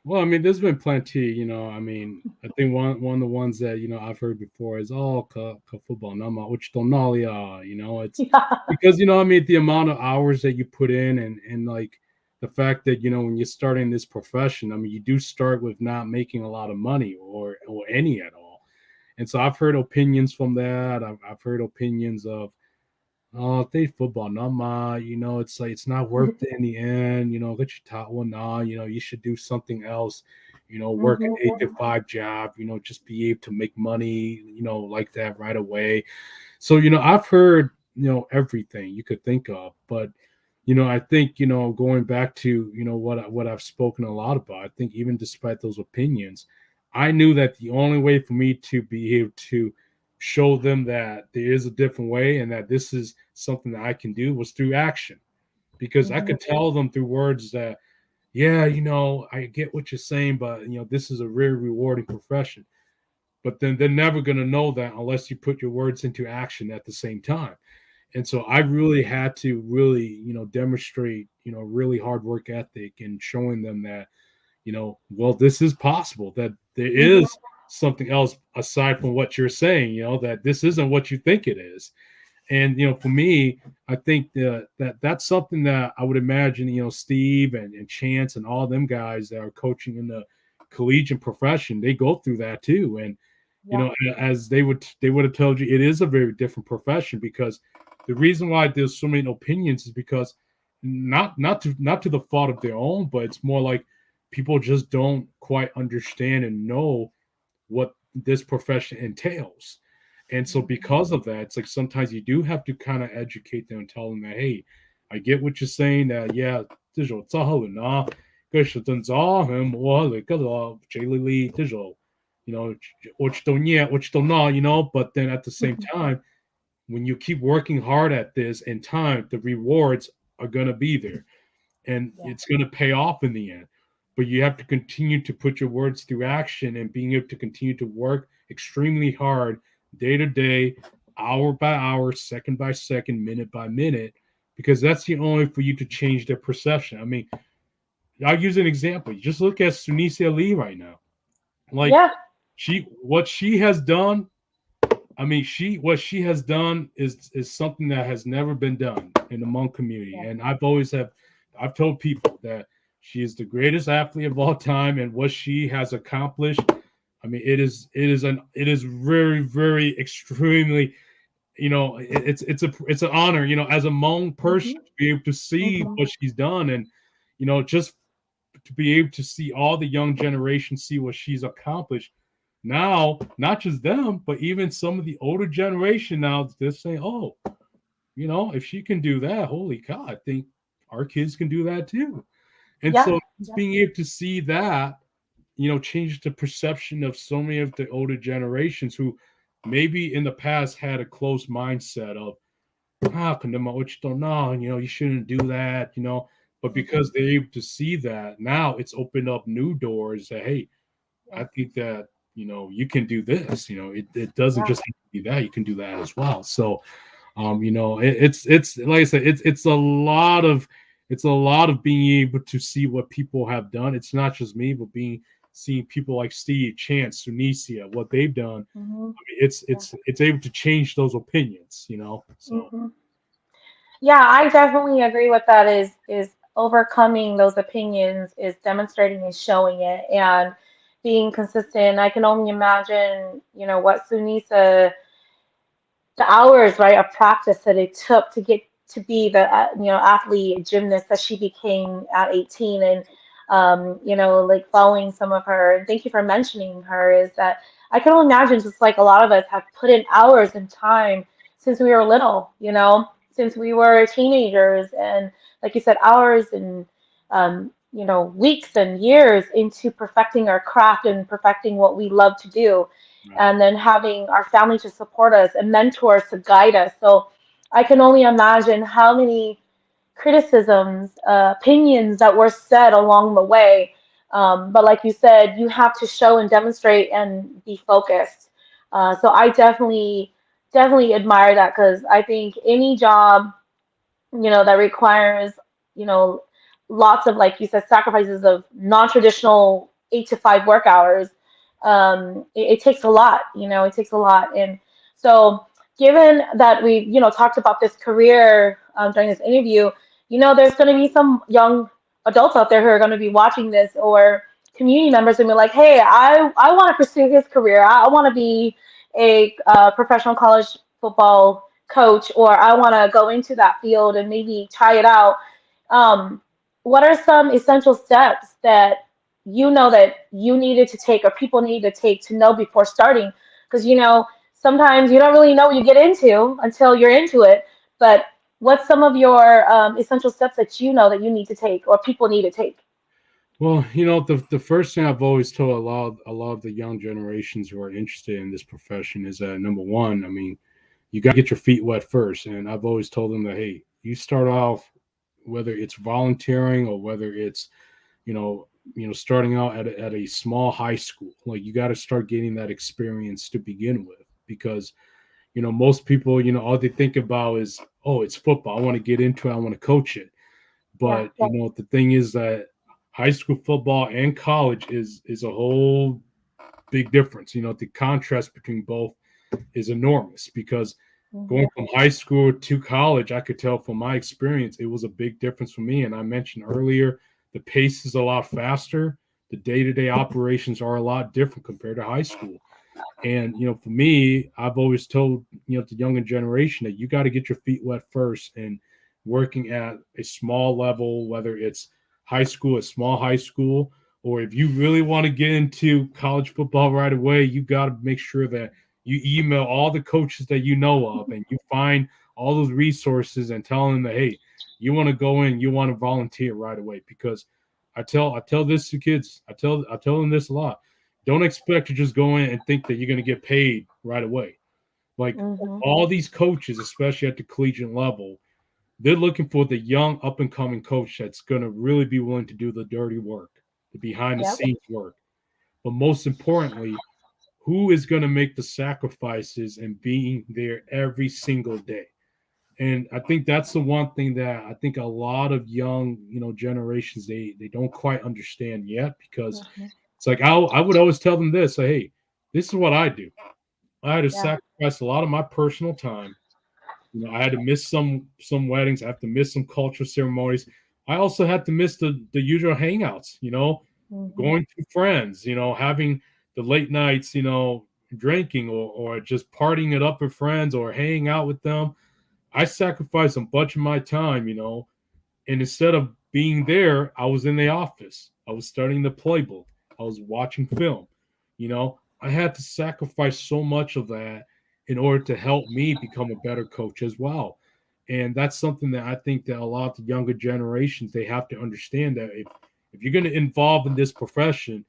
Well, I mean, there's been plenty. I mean, I think one of the ones that I've heard before is football. Nama uchtonalia. It's Yeah. because I mean the amount of hours that you put in and like the fact that when you're starting this profession, I mean, you do start with not making a lot of money or any at all. And so I've heard opinions from that. I've heard opinions of oh, they football, not ma. It's like it's not worth it in the end. Get your top one nah. You should do something else. Work an Hmm. 8 to 5 job. Just be able to make money. Like that right away. So I've heard everything you could think of, but I think going back to what I've spoken a lot about. I think even despite those opinions, I knew that the only way for me to be able to show them that there is a different way and that this is something that I can do was through action. Because I Hmm. could tell them through words that, yeah, I get what you're saying, but this is a very rewarding profession. But then they're never going to know that unless you put your words into action at the same time. And so I really had to really, demonstrate, really hard work ethic and showing them that, well, this is possible, that there Hmm. is something else aside from what you're saying, that this isn't what you think it is. And for me, I think that that's something that I would imagine Steve and Chance and all them guys that are coaching in the collegiate profession, they go through that too. And Yeah. as they would have told you, it is a very different profession because the reason why there's so many opinions is because not to the fault of their own, but it's more like people just don't quite understand and know what this profession entails. And so Mhm. because of that, it's like sometimes you do have to kind of educate them and tell them that, hey, I get what you're saying that, yeah, 这种造很啊，跟是真造很，我那个这里这种, what you don't yet, what you don't know, but then at the same Mhm. time, when you keep working hard at this in time, the rewards are going to be there and Yeah. it's going to pay off in the end. But you have to continue to put your words through action and being able to continue to work extremely hard day to day, hour by hour, second by second, minute by minute, because that's the only way for you to change their perception. I mean, I'll use an example. You just look at Sunisia Lee right now. Like Yeah. what she has done, I mean, what she has done is something that has never been done in the Hmong community. Yeah. And I've told people that she is the greatest athlete of all time, and what she has accomplished. I mean, it is very, very extremely, it's an honor, as a Hmong person Mhm. to be able to see Mhm. what she's done, and just to be able to see all the young generation see what she's accomplished now, not just them, but even some of the older generation now, they're saying, oh, if she can do that, holy cow, I think our kids can do that too. And Yeah. so just Yeah. being able to see that, change the perception of so many of the older generations who maybe in the past had a closed mindset of, what you don't know, you shouldn't do that, but Mhm. because they're able to see that, now it's opened up new doors that, hey, I Yeah. think that you can do this. It doesn't Yeah. just have to be that. You can do that as well. So, it's like I said, it's a lot of being able to see what people have done. It's not just me, but seeing people like Steve, Chance, Sunisia, what they've done. Mhm. I mean, it's Yeah. it's it's able to change those opinions. So. Mhm. Yeah, I definitely agree with that is overcoming those opinions, is demonstrating and showing it and being consistent. I can only imagine, what Sunisa, the hours, right, of practice that it took to get to be the athlete gymnast that she became at 18. And like following some of her, and thank you for mentioning her, is that I can only imagine, just like a lot of us have put in hours and time since we were little, since we were teenagers, and like you said, hours and weeks and years into perfecting our craft and perfecting what we love to do, Right. and then having our family to support us and mentors to guide us. So I can only imagine how many criticisms, opinions that were said along the way. But like you said, you have to show and demonstrate and be focused. So I definitely admire that, because I think any job, that requires, you know, lots of, like you said, sacrifices of non-traditional 8 to 5 work hours. It takes a lot, it takes a lot. And so, given that we, talked about this career during this interview, there's going to be some young adults out there who are going to be watching this, or community members, and be like, hey, I want to pursue his career. I want to be a professional college football coach, or I want to go into that field and maybe try it out. Um, what are some essential steps that that you needed to take, or people need to take, to know before starting? Because sometimes you don't really know what you get into until you're into it. But what's some of your essential steps that that you need to take, or people need to take? Well, the first thing I've always told a lot of the young generations who are interested in this profession is that, number one, I mean, you got to get your feet wet first. And I've always told them that, hey, you start off, whether it's volunteering or whether it's, you know, starting out at a small high school, like you got to start getting that experience to begin with, because, most people, all they think about is, oh, it's football. I want to get into it. I want to coach it. Yeah, But, the thing is that high school football and college is a whole big difference. The contrast between both is enormous, because hmm going from high school to college, I could tell from my experience, it was a big difference for me. And I mentioned earlier, the pace is a lot faster. The day-to-day operations are a lot different compared to high school. And, for me, I've always told, the younger generation that you got to get your feet wet first, and working at a small level, whether it's high school, a small high school, or if you really want to get into college football right away, you got to make sure that you email all the coaches that you know of and you find all those resources and tell them that, hey, you want to go in, you want to volunteer right away. Because I tell this to kids, I tell them this a lot. Don't expect to just go in and think that you're going to get paid right away. Like Hmm. all these coaches, especially at the collegiate level, they're looking for the young up and coming coach that's going to really be willing to do the dirty work, the behind the Yep. scenes work. But most importantly, who is going to make the sacrifices and being there every single day? And I think that's the one thing that I think a lot of young, generations they don't quite understand yet, because Hmm. it's like I would always tell them this, say, hey, this is what I do. I had to Yeah. sacrifice a lot of my personal time. I had to miss some weddings. I have to miss some cultural ceremonies. I also had to miss the usual hangouts. Hmm. Going to friends. Having the late nights. Drinking or just partying it up with friends or hanging out with them. I sacrificed a bunch of my time. And instead of being there, I was in the office. I was studying the playbook. I was watching film. I had to sacrifice so much of that in order to help me become a better coach as well. And that's something that I think that a lot of the younger generations they have to understand that if you're going to involve in this profession,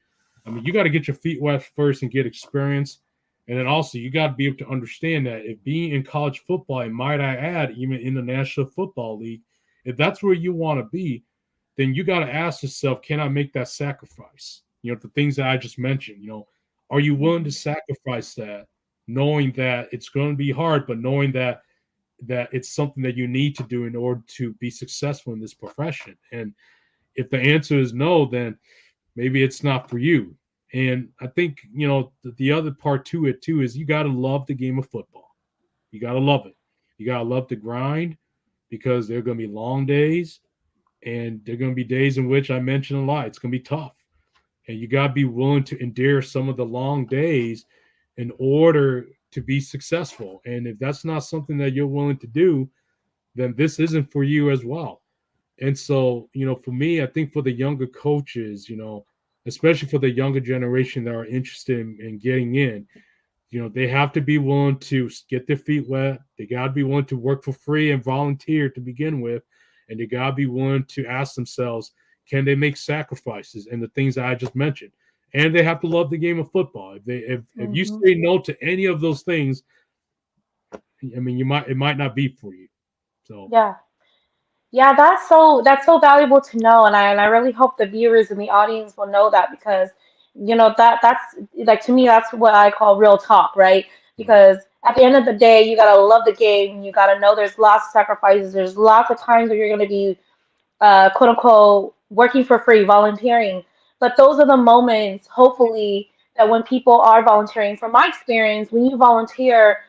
I mean, you got to get your feet wet first and get experience. And then also you got to be able to understand that if being in college football, and might I add, even in the National Football League, if that's where you want to be, then you got to ask yourself, can I make that sacrifice? The things that I just mentioned, are you willing to Hmm. sacrifice that, knowing that it's going to be hard, but knowing that it's something that you need to do in order to be successful in this profession? And if the answer is no, then maybe it's not for you. And I think, the other part to it too is you got to love the game of football. You got to love it. You got to love the grind, because there are going to be long days, and there are going to be days in which I mentioned a lot. It's going to be tough. And you got to be willing to endure some of the long days in order to be successful. And if that's not something that you're willing to do, then this isn't for you as well. And so, for me, I think for the younger coaches, especially for the younger generation that are interested in getting in, they have to be willing to get their feet wet. They got to be willing to work for free and volunteer to begin with. And they got to be willing to ask themselves, can they make sacrifices and the things that I just mentioned? And they have to love the game of football. If you Hmm. say no to any of those things, I mean, it might not be for you. So, Yeah. Yeah, that's so valuable to know, and I really hope the viewers and the audience will know that, because that's like, to me, that's what I call real talk, right? right, Because at the end of the day, you gotta love the game. You gotta know there's lots of sacrifices. There's lots of times where you're gonna be quote unquote working for free, volunteering. But those are the moments, hopefully, that when people are volunteering, from my experience, when you volunteer,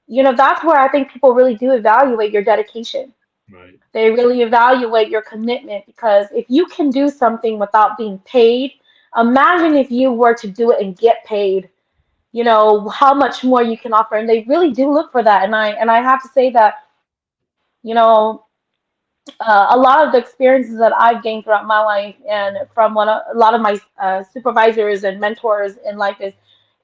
that's where I think people really do evaluate your dedication. right, They really evaluate your commitment, because if you can do something without being paid, imagine if you were to do it and get paid, how much more you can offer. And they really do look for that. And I have to say that, a lot of the experiences that I've gained throughout my life, and from a lot of my supervisors and mentors in life, is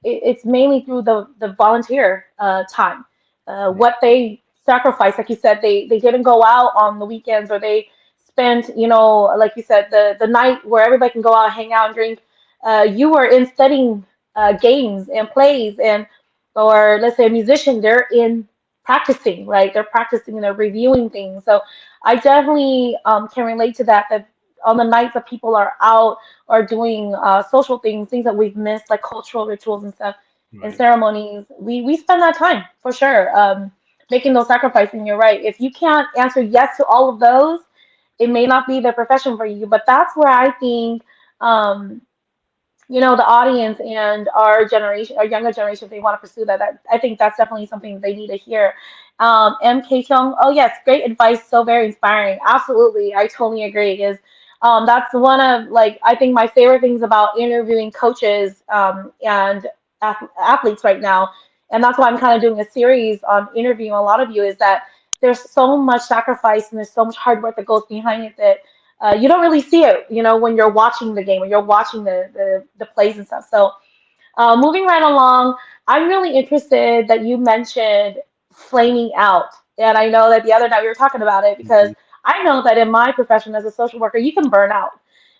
it's mainly through the volunteer time, right, what they sacrifice. Like you said, they didn't go out on the weekends, or they spent, like you said, the night where everybody can go out, hang out, and drink. You were in studying games and plays, and or let's say a musician, they're in practicing, right? They're practicing and they're reviewing things. So I definitely can relate to that. That on the nights that people are out or doing social things, things that we've missed, like cultural rituals and stuff, and right, ceremonies, we spend that time for sure, making those sacrifices. And you're right. If you can't answer yes to all of those, it may not be the profession for you. But that's where I think, um, the audience and our generation, our younger generation, if they want to pursue that, I think that's definitely something they need to hear. MK Xiong, oh yes, great advice, so very inspiring. Absolutely, I totally agree. Is That's one of, like, I think my favorite things about interviewing coaches and athletes right now, and that's why I'm kind of doing a series on interviewing a lot of you, is that there's so much sacrifice and there's so much hard work that goes behind it, that You don't really see it, when you're watching the game or you're watching the plays and stuff. So moving right along, I'm really interested that you mentioned flaming out. And I know that the other night we were talking about it because Mhm. I know that in my profession as a social worker, you can burn out.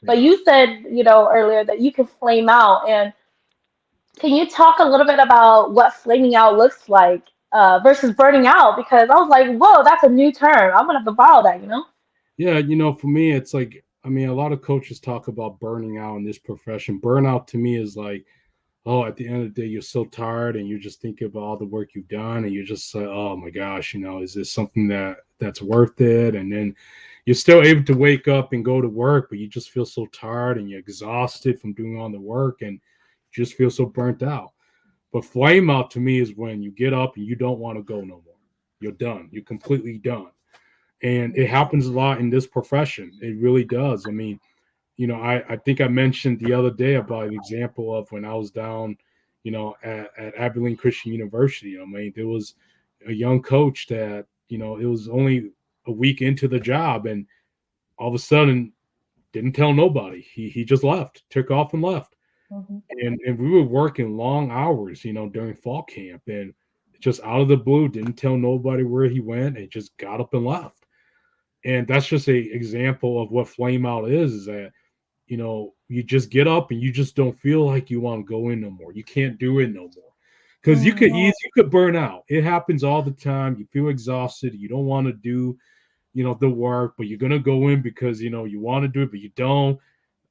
But Yeah. you said, earlier that you can flame out. And can you talk a little bit about what flaming out looks like versus burning out? Because I was like, whoa, that's a new term. I'm gonna have to borrow that. Yeah, for me, it's like, I mean, a lot of coaches talk about burning out in this profession. Burnout to me is like, oh, at the end of the day, you're so tired and you're just thinking about all the work you've done, and you're just like, oh my gosh, is this something that's worth it? And then you're still able to wake up and go to work, but you just feel so tired and you're exhausted from doing all the work, and you just feel so burnt out. But flame out to me is when you get up and you don't want to go no more. You're done. You're completely done. And it happens a lot in this profession. It really does. I mean, I think I mentioned the other day about an example of when I was down, at Abilene Christian University. I mean, there was a young coach that, it was only a week into the job, and all of a sudden didn't tell nobody. He just left, took off and left. Hmm. And we were working long hours, during fall camp, and just out of the blue, didn't tell nobody where he went, and just got up and left. And that's just a example of what flame out is that, you just get up and you just don't feel like you want to go in no more. You can't do it no more. Because you could burn out. It happens all the time. You feel exhausted. You don't want to do, the work, but you're gonna go in because you want to do it, but you don't.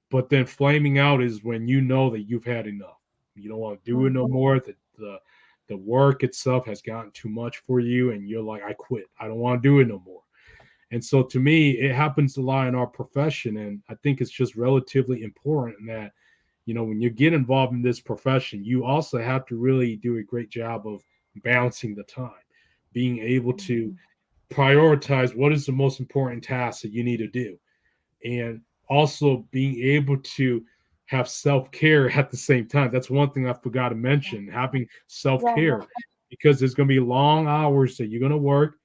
But then flaming out is when you know that you've had enough. You don't want to do it no Hmm. more. That the work itself has gotten too much for you, and you're like, I quit. I don't want to do it no more. And so to me, it happens a lot in our profession. And I think it's just relatively important that, when you get involved in this profession, you also have to really do a great job of balancing the time, being able to prioritize what is the most important task that you need to do. And also being able to have self care at the same time. That's one thing I forgot to mention, having self Yeah, yeah. care, because there's going to be long hours that you're going to work,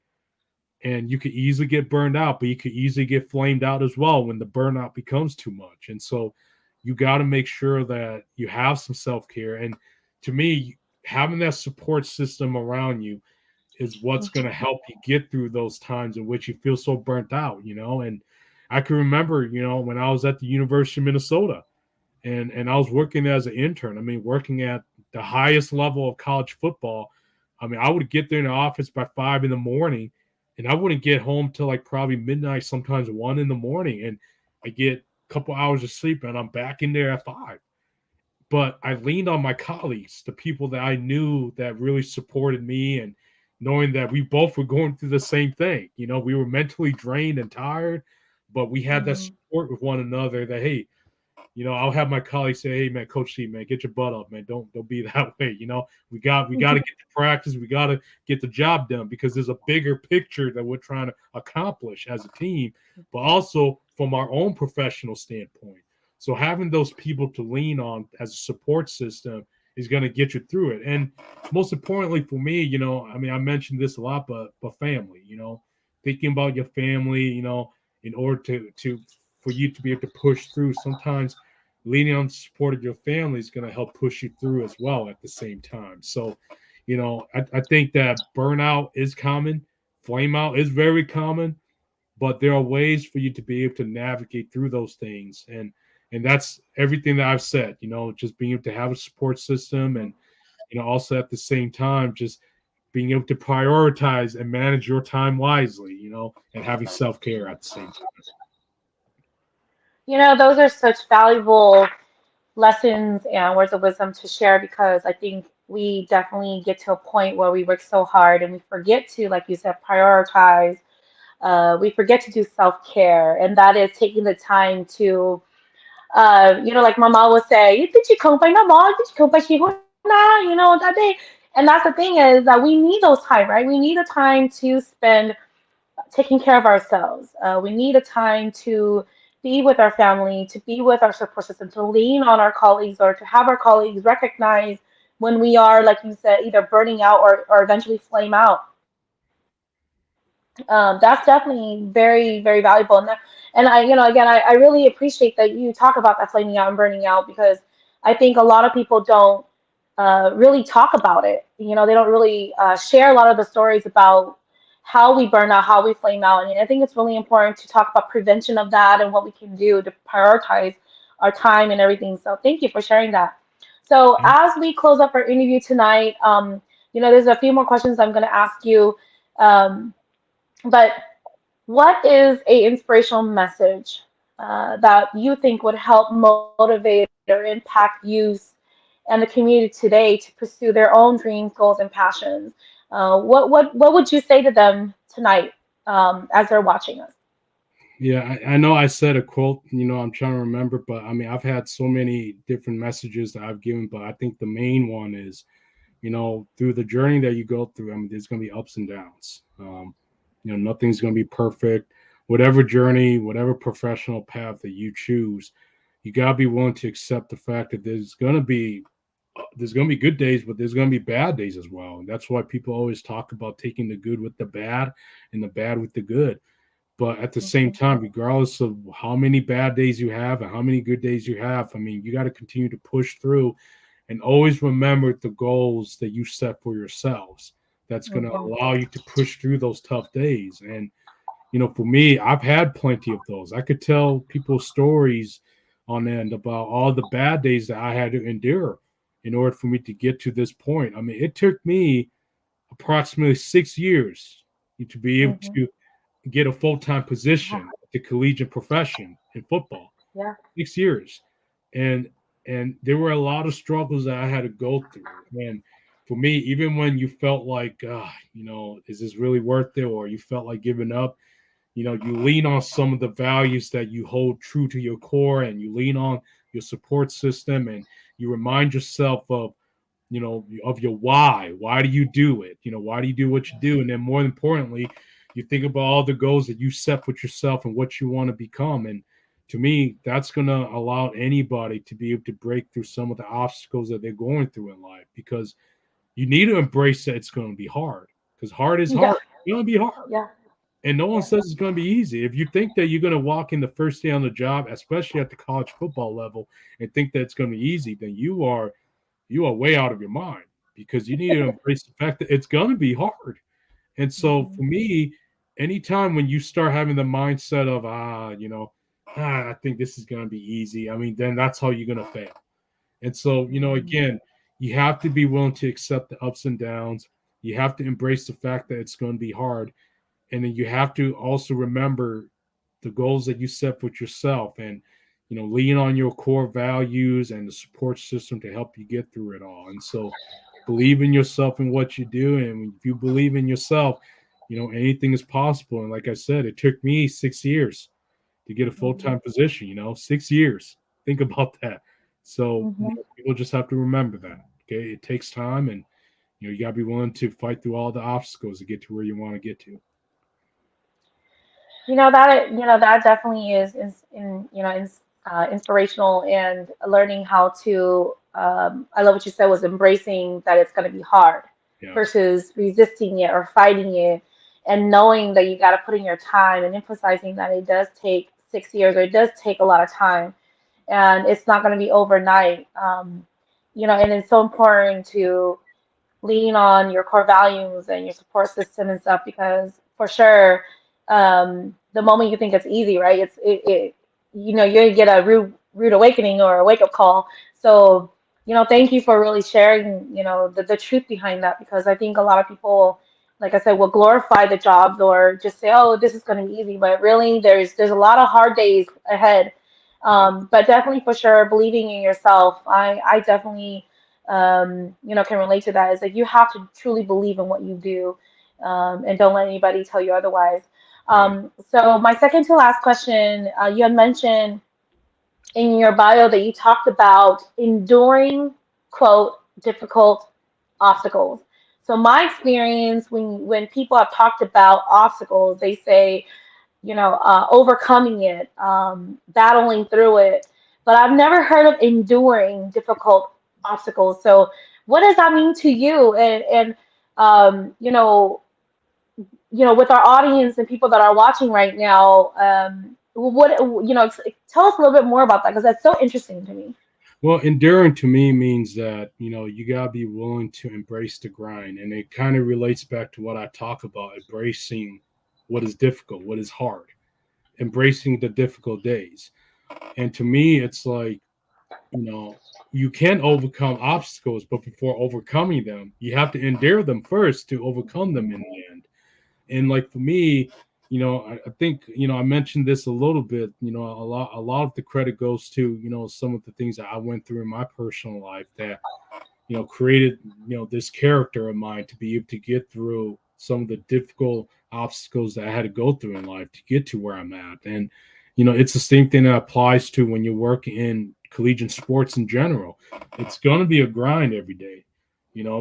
and you could easily get burned out, but you could easily get flamed out as well when the burnout becomes too much. And so you got to make sure that you have some self care. And to me, having that support system around you is what's going to help you get through those times in which you feel so burnt out, And I can remember, when I was at the University of Minnesota, and I was working as an intern. I mean, working at the highest level of college football. I mean, I would get there in the office by 5 in the morning, and I wouldn't get home till like probably midnight, sometimes 1 in the morning, and I get a couple hours of sleep, and I'm back in there at 5. But I leaned on my colleagues, the people that I knew that really supported me, and knowing that we both were going through the same thing. We were mentally drained and tired, but we had that Hmm. support with one another that, hey, I'll have my colleagues say, "Hey, man, Coach T, man, get your butt up, man. Don't be that way. We got to get to practice. We got to get the job done because there's a bigger picture that we're trying to accomplish as a team, but also from our own professional standpoint. So having those people to lean on as a support system is going to get you through it. And most importantly for me, I mean, I mentioned this a lot, but family. Thinking about your family, in order to for you to be able to push through. Sometimes leaning on the support of your family is going to help push you through as well at the same time. So, I think that burnout is common, flame out is very common, but there are ways for you to be able to navigate through those things. And that's everything that I've said, just being able to have a support system, and, also at the same time, just being able to prioritize and manage your time wisely, and having self care at the same time. Those are such valuable lessons and words of wisdom to share because I think we definitely get to a point where we work so hard and we forget to, like you said, prioritize. We forget to do self-care, and that is taking the time to, like my mom would say, "Did you come by my mom? Did you come by Shihuna?" That day. And that's the thing is that we need those time, right? We need the time to spend taking care of ourselves. We need a time to be with our family, to be with our support system, to lean on our colleagues or to have our colleagues recognize when we are, like you said, either burning out or eventually flame out. That's definitely very, very valuable. And I, again, I really appreciate that you talk about that flaming out and burning out because I think a lot of people don't really talk about it. They don't really share a lot of the stories about how we burn out, how we flame out. And I think it's really important to talk about prevention of that and what we can do to prioritize our time and everything. So thank you for sharing that. So Yeah. as we close up our interview tonight, there's a few more questions I'm going to ask you. Um, but what is a inspirational message that you think would help motivate or impact youth and the community today to pursue their own dreams, goals, and passions? What would you say to them tonight as they're watching us? Yeah, I know I said a quote, I'm trying to remember, but I mean, I've had so many different messages that I've given, but I think the main one is, through the journey that you go through, I mean, there's going to be ups and downs. Nothing's going to be perfect. Whatever journey, whatever professional path that you choose, you got to be willing to accept the fact that there's going to be good days, but there's going to be bad days as well. And that's why people always talk about taking the good with the bad and the bad with the good. But at the same Mhm, time, regardless of how many bad days you have and how many good days you have, I mean, you got to continue to push through and always remember the goals that you set for yourselves. That's going to mhm, allow you to push through those tough days. And, for me, I've had plenty of those. I could tell people stories on end about all the bad days that I had to endure in order for me to get to this point. I mean, it took me approximately 6 years to be able mhm. to get a full time Yeah, position, the collegiate profession in football. yeah. 6 years, and there were a lot of struggles that I had to go through. And for me, even when you felt like, is this really worth it, or you felt like giving up, you lean on some of the values that you hold true to your core, and you lean on your support system, and you remind yourself of your why. Why do you do it? Why do you do what you do? And then more importantly, you think about all the goals that you set for yourself and what you want to become. And to me, that's going to allow anybody to be able to break through some of the obstacles that they're going through in life, because you need to embrace that it's going to be hard, because hard is Yeah, hard. It's going to be hard. yeah, And no one yeah. says it's going to be easy. If you think that you're going to walk in the first day on the job, especially at the college football level, and think that it's going to be easy, then you are way out of your mind, because you need to embrace the fact that it's going to be hard. And so Mhm, for me, anytime when you start having the mindset of, I think this is going to be easy, I mean, then that's how you're going to fail. And so, mhm, again, you have to be willing to accept the ups and downs. You have to embrace the fact that it's going to be hard. And then you have to also remember the goals that you set for yourself, and lean on your core values and the support system to help you get through it all. And so believe in yourself and what you do, and if you believe in yourself, anything is possible. And like I said, it took me 6 years to get a mhm, full-time position. 6 years, think about that. So mhm. people just have to remember that. Okay, it takes time, and you got to be willing to fight through all the obstacles to get to where you want to get to. That definitely is inspirational and learning how to. I love what you said was embracing that it's going to be hard Yeah. versus resisting it or fighting it, and knowing that you got to put in your time and emphasizing that it does take 6 years or it does take a lot of time and it's not going to be overnight. And it's so important to lean on your core values and your support system and stuff because for sure the moment you think it's easy, right, you're gonna get a rude awakening or a wake-up call. So thank you for really sharing the truth behind that because I think a lot of people, like I said, will glorify the jobs or just say, oh, this is going to be easy, but really there's a lot of hard days ahead. Yeah. But definitely for sure believing in yourself, I definitely can relate to that. Is like you have to truly believe in what you do, and don't let anybody tell you otherwise. Right. So my second to last question, you had mentioned in your bio that you talked about enduring, quote, difficult obstacles. So my experience when people have talked about obstacles, they say overcoming it, battling through it. But I've never heard of enduring difficult obstacles. So, what does that mean to you? And um, you know, with our audience and people that are watching right now, what, tell us a little bit more about that because that's so interesting to me. Well, enduring to me means that, you got to be willing to embrace the grind. And it kind of relates back to what I talk about, embracing what is difficult, what is hard, embracing the difficult days. And to me, it's like, you know, you can overcome obstacles, but before overcoming them, you have to endure them first to overcome them in the end. And like for me, I think, I mentioned this a little bit, a lot of the credit goes to, some of the things that I went through in my personal life that, created, this character of mine to be able to get through some of the difficult obstacles that I had to go through in life to get to where I'm at. And, it's the same thing that applies to when you work in collegiate sports in general. It's going to be a grind every day.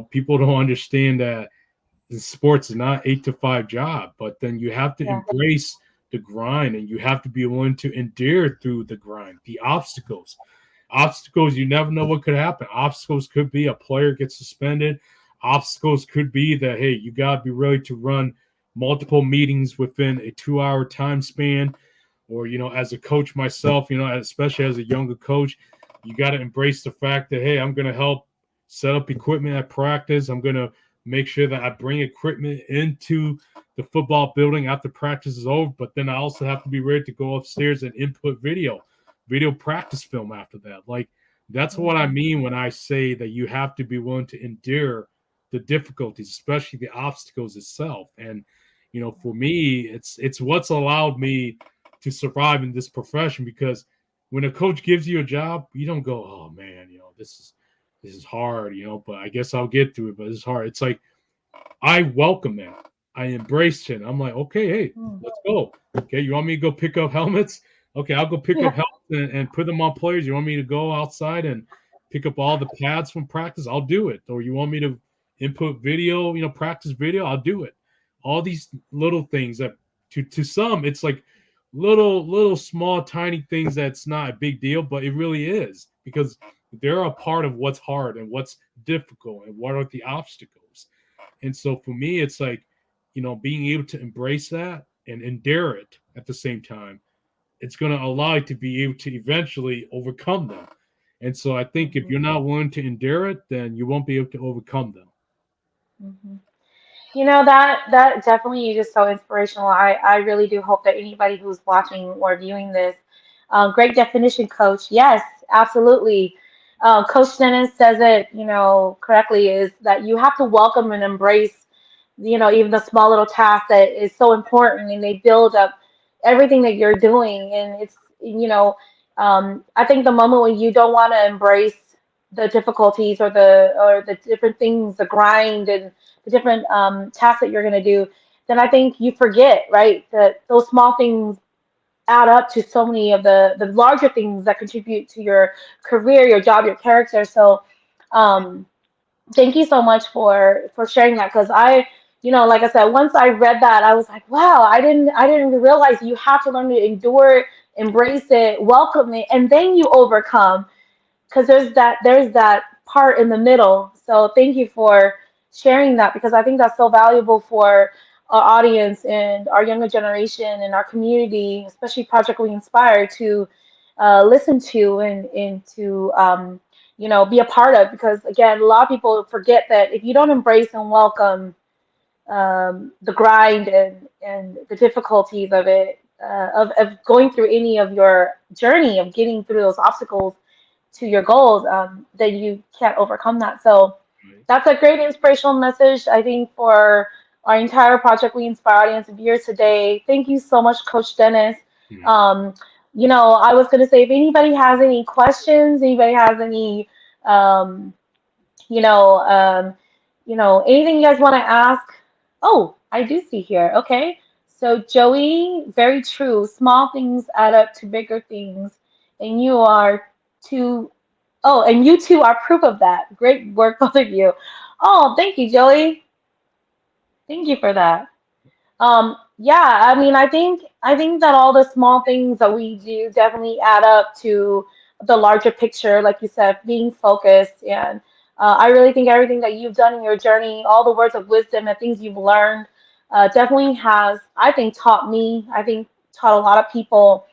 People don't understand that sports is not 8 to 5 job, but then you have to Yeah. embrace the grind and you have to be willing to endure through the grind, the obstacles. Obstacles, you never know what could happen. Obstacles could be a player gets suspended. Obstacles could be that, hey, you got to be ready to run multiple meetings within a 2 hour time span. Or, as a coach myself, especially as a younger coach, you got to embrace the fact that, hey, I'm going to help set up equipment at practice. I'm going to make sure that I bring equipment into the football building after practice is over. But then I also have to be ready to go upstairs and input video practice film after that. Like, that's what I Mhm. mean when I say that you have to be willing to endure the difficulties, especially the obstacles itself. And, for me, it's what's allowed me to survive in this profession, because when a coach gives you a job, you don't go, oh man, this is hard, but I guess I'll get through it, but it's hard. It's like I welcome it. I embraced it. I'm like, okay, hey, Mm. let's go. Okay, you want me to go pick up helmets? Okay, I'll go pick up Yeah. helmets and put them on players. You want me to go outside and pick up all the pads from practice? I'll do it. Or you want me to input video, practice video? I'll do it. All these little things that to some it's like little small tiny things that's not a big deal, but it really is, because they're a part of what's hard and what's difficult and what are the obstacles. And so for me, it's like, being able to embrace that and endure it at the same time, it's going to allow you to be able to eventually overcome them. And so I think if Mhm. you're not willing to endure it, then you won't be able to overcome them. Mhm. That definitely is just so inspirational. I really do hope that anybody who's watching or viewing this, great definition, Coach. Yes, absolutely. Coach Dennis says it, correctly, is that you have to welcome and embrace, even the small little task that is so important, and they build up everything that you're doing. And I think the moment when you don't want to embrace the difficulties or the different things, the grind and the different tasks that you're going to do, then I think you forget, right, that those small things add up to so many of the larger things that contribute to your career, your job, your character. So, um, thank you so much for sharing that because like I said, once I read that, I was like, wow, I didn't realize you have to learn to endure, embrace it, welcome it, and then you overcome because there's that part in the middle. So thank you for sharing that because I think that's so valuable for our audience and our younger generation and our community, especially Project We Inspire, to listen to and to be a part of. Because again, a lot of people forget that if you don't embrace and welcome the grind and the difficulties of it, of going through any of your journey of getting through those obstacles to your goals, then you can't overcome that. So Right? that's a great inspirational message, I think, for our entire Project We Inspire audience of viewers today. Thank you so much, Coach Dennis. Mhm. Um, I was going to say, if anybody has any questions, anybody has any, um, you know, um, anything you guys want to ask. Oh, I do see here. Okay. So, Joey, very true. Small things add up to bigger things. And you are two. Oh, and you two are proof of that. Great work, both of you. Oh, thank you, Joey. Thank you for that. Yeah, I mean, I think that all the small things that we do definitely add up to the larger picture, like you said, being focused. And I really think everything that you've done in your journey, all the words of wisdom and things you've learned, definitely has, I think, taught me, I think, taught a lot of people,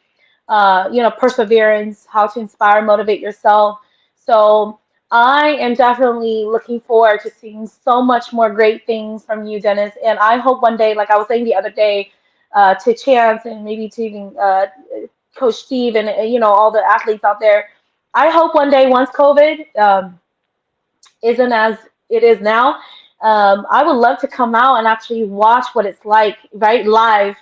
perseverance, how to inspire, motivate yourself. So I am definitely looking forward to seeing so much more great things from you, Dennis. And I hope one day, like I was saying the other day, to Chance and maybe to even Coach Steve and all the athletes out there. I hope one day once COVID isn't as it is now, I would love to come out and actually watch what it's like, right, live,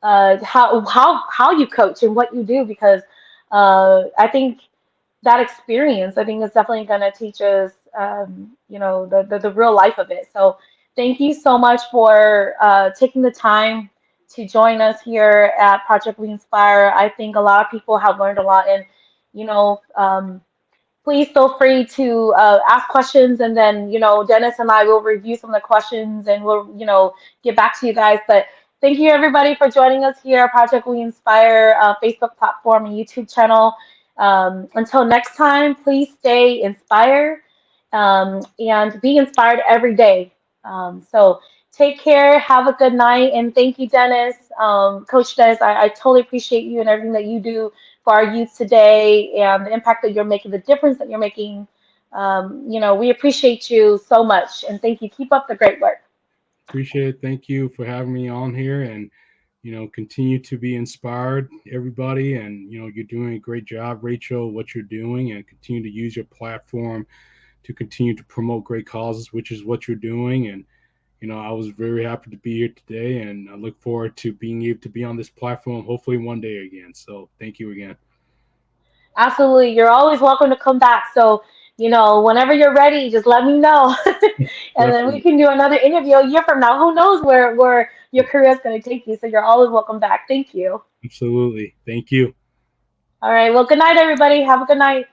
how you coach and what you do, because I think that experience, I think, is definitely going to teach us, the real life of it. So thank you so much for taking the time to join us here at Project We Inspire. I think a lot of people have learned a lot, and you know. Please feel free to ask questions, and then Dennis and I will review some of the questions, and we'll get back to you guys. But thank you everybody for joining us here at Project We Inspire Facebook platform and YouTube channel. Until next time, please stay inspired, and be inspired every day. So take care, have a good night, and thank you, Dennis. Coach Dennis, I totally appreciate you and everything that you do for our youth today, and the impact that you're making, the difference that you're making. We appreciate you so much, and thank you. Keep up the great work. Appreciate it. Thank you for having me on here, and continue to be inspired, everybody. And you're doing a great job, Rachel, what you're doing, and continue to use your platform to continue to promote great causes, which is what you're doing. And I was very happy to be here today, and I look forward to being able to be on this platform hopefully one day again. So thank you again. Absolutely. You're always welcome to come back. So, whenever you're ready, just let me know. And then we Definitely. can do another interview a year from now. Who knows where your career is going to take you. So you're always welcome back. Thank you. Absolutely. Thank you. All right. Well, good night, everybody. Have a good night.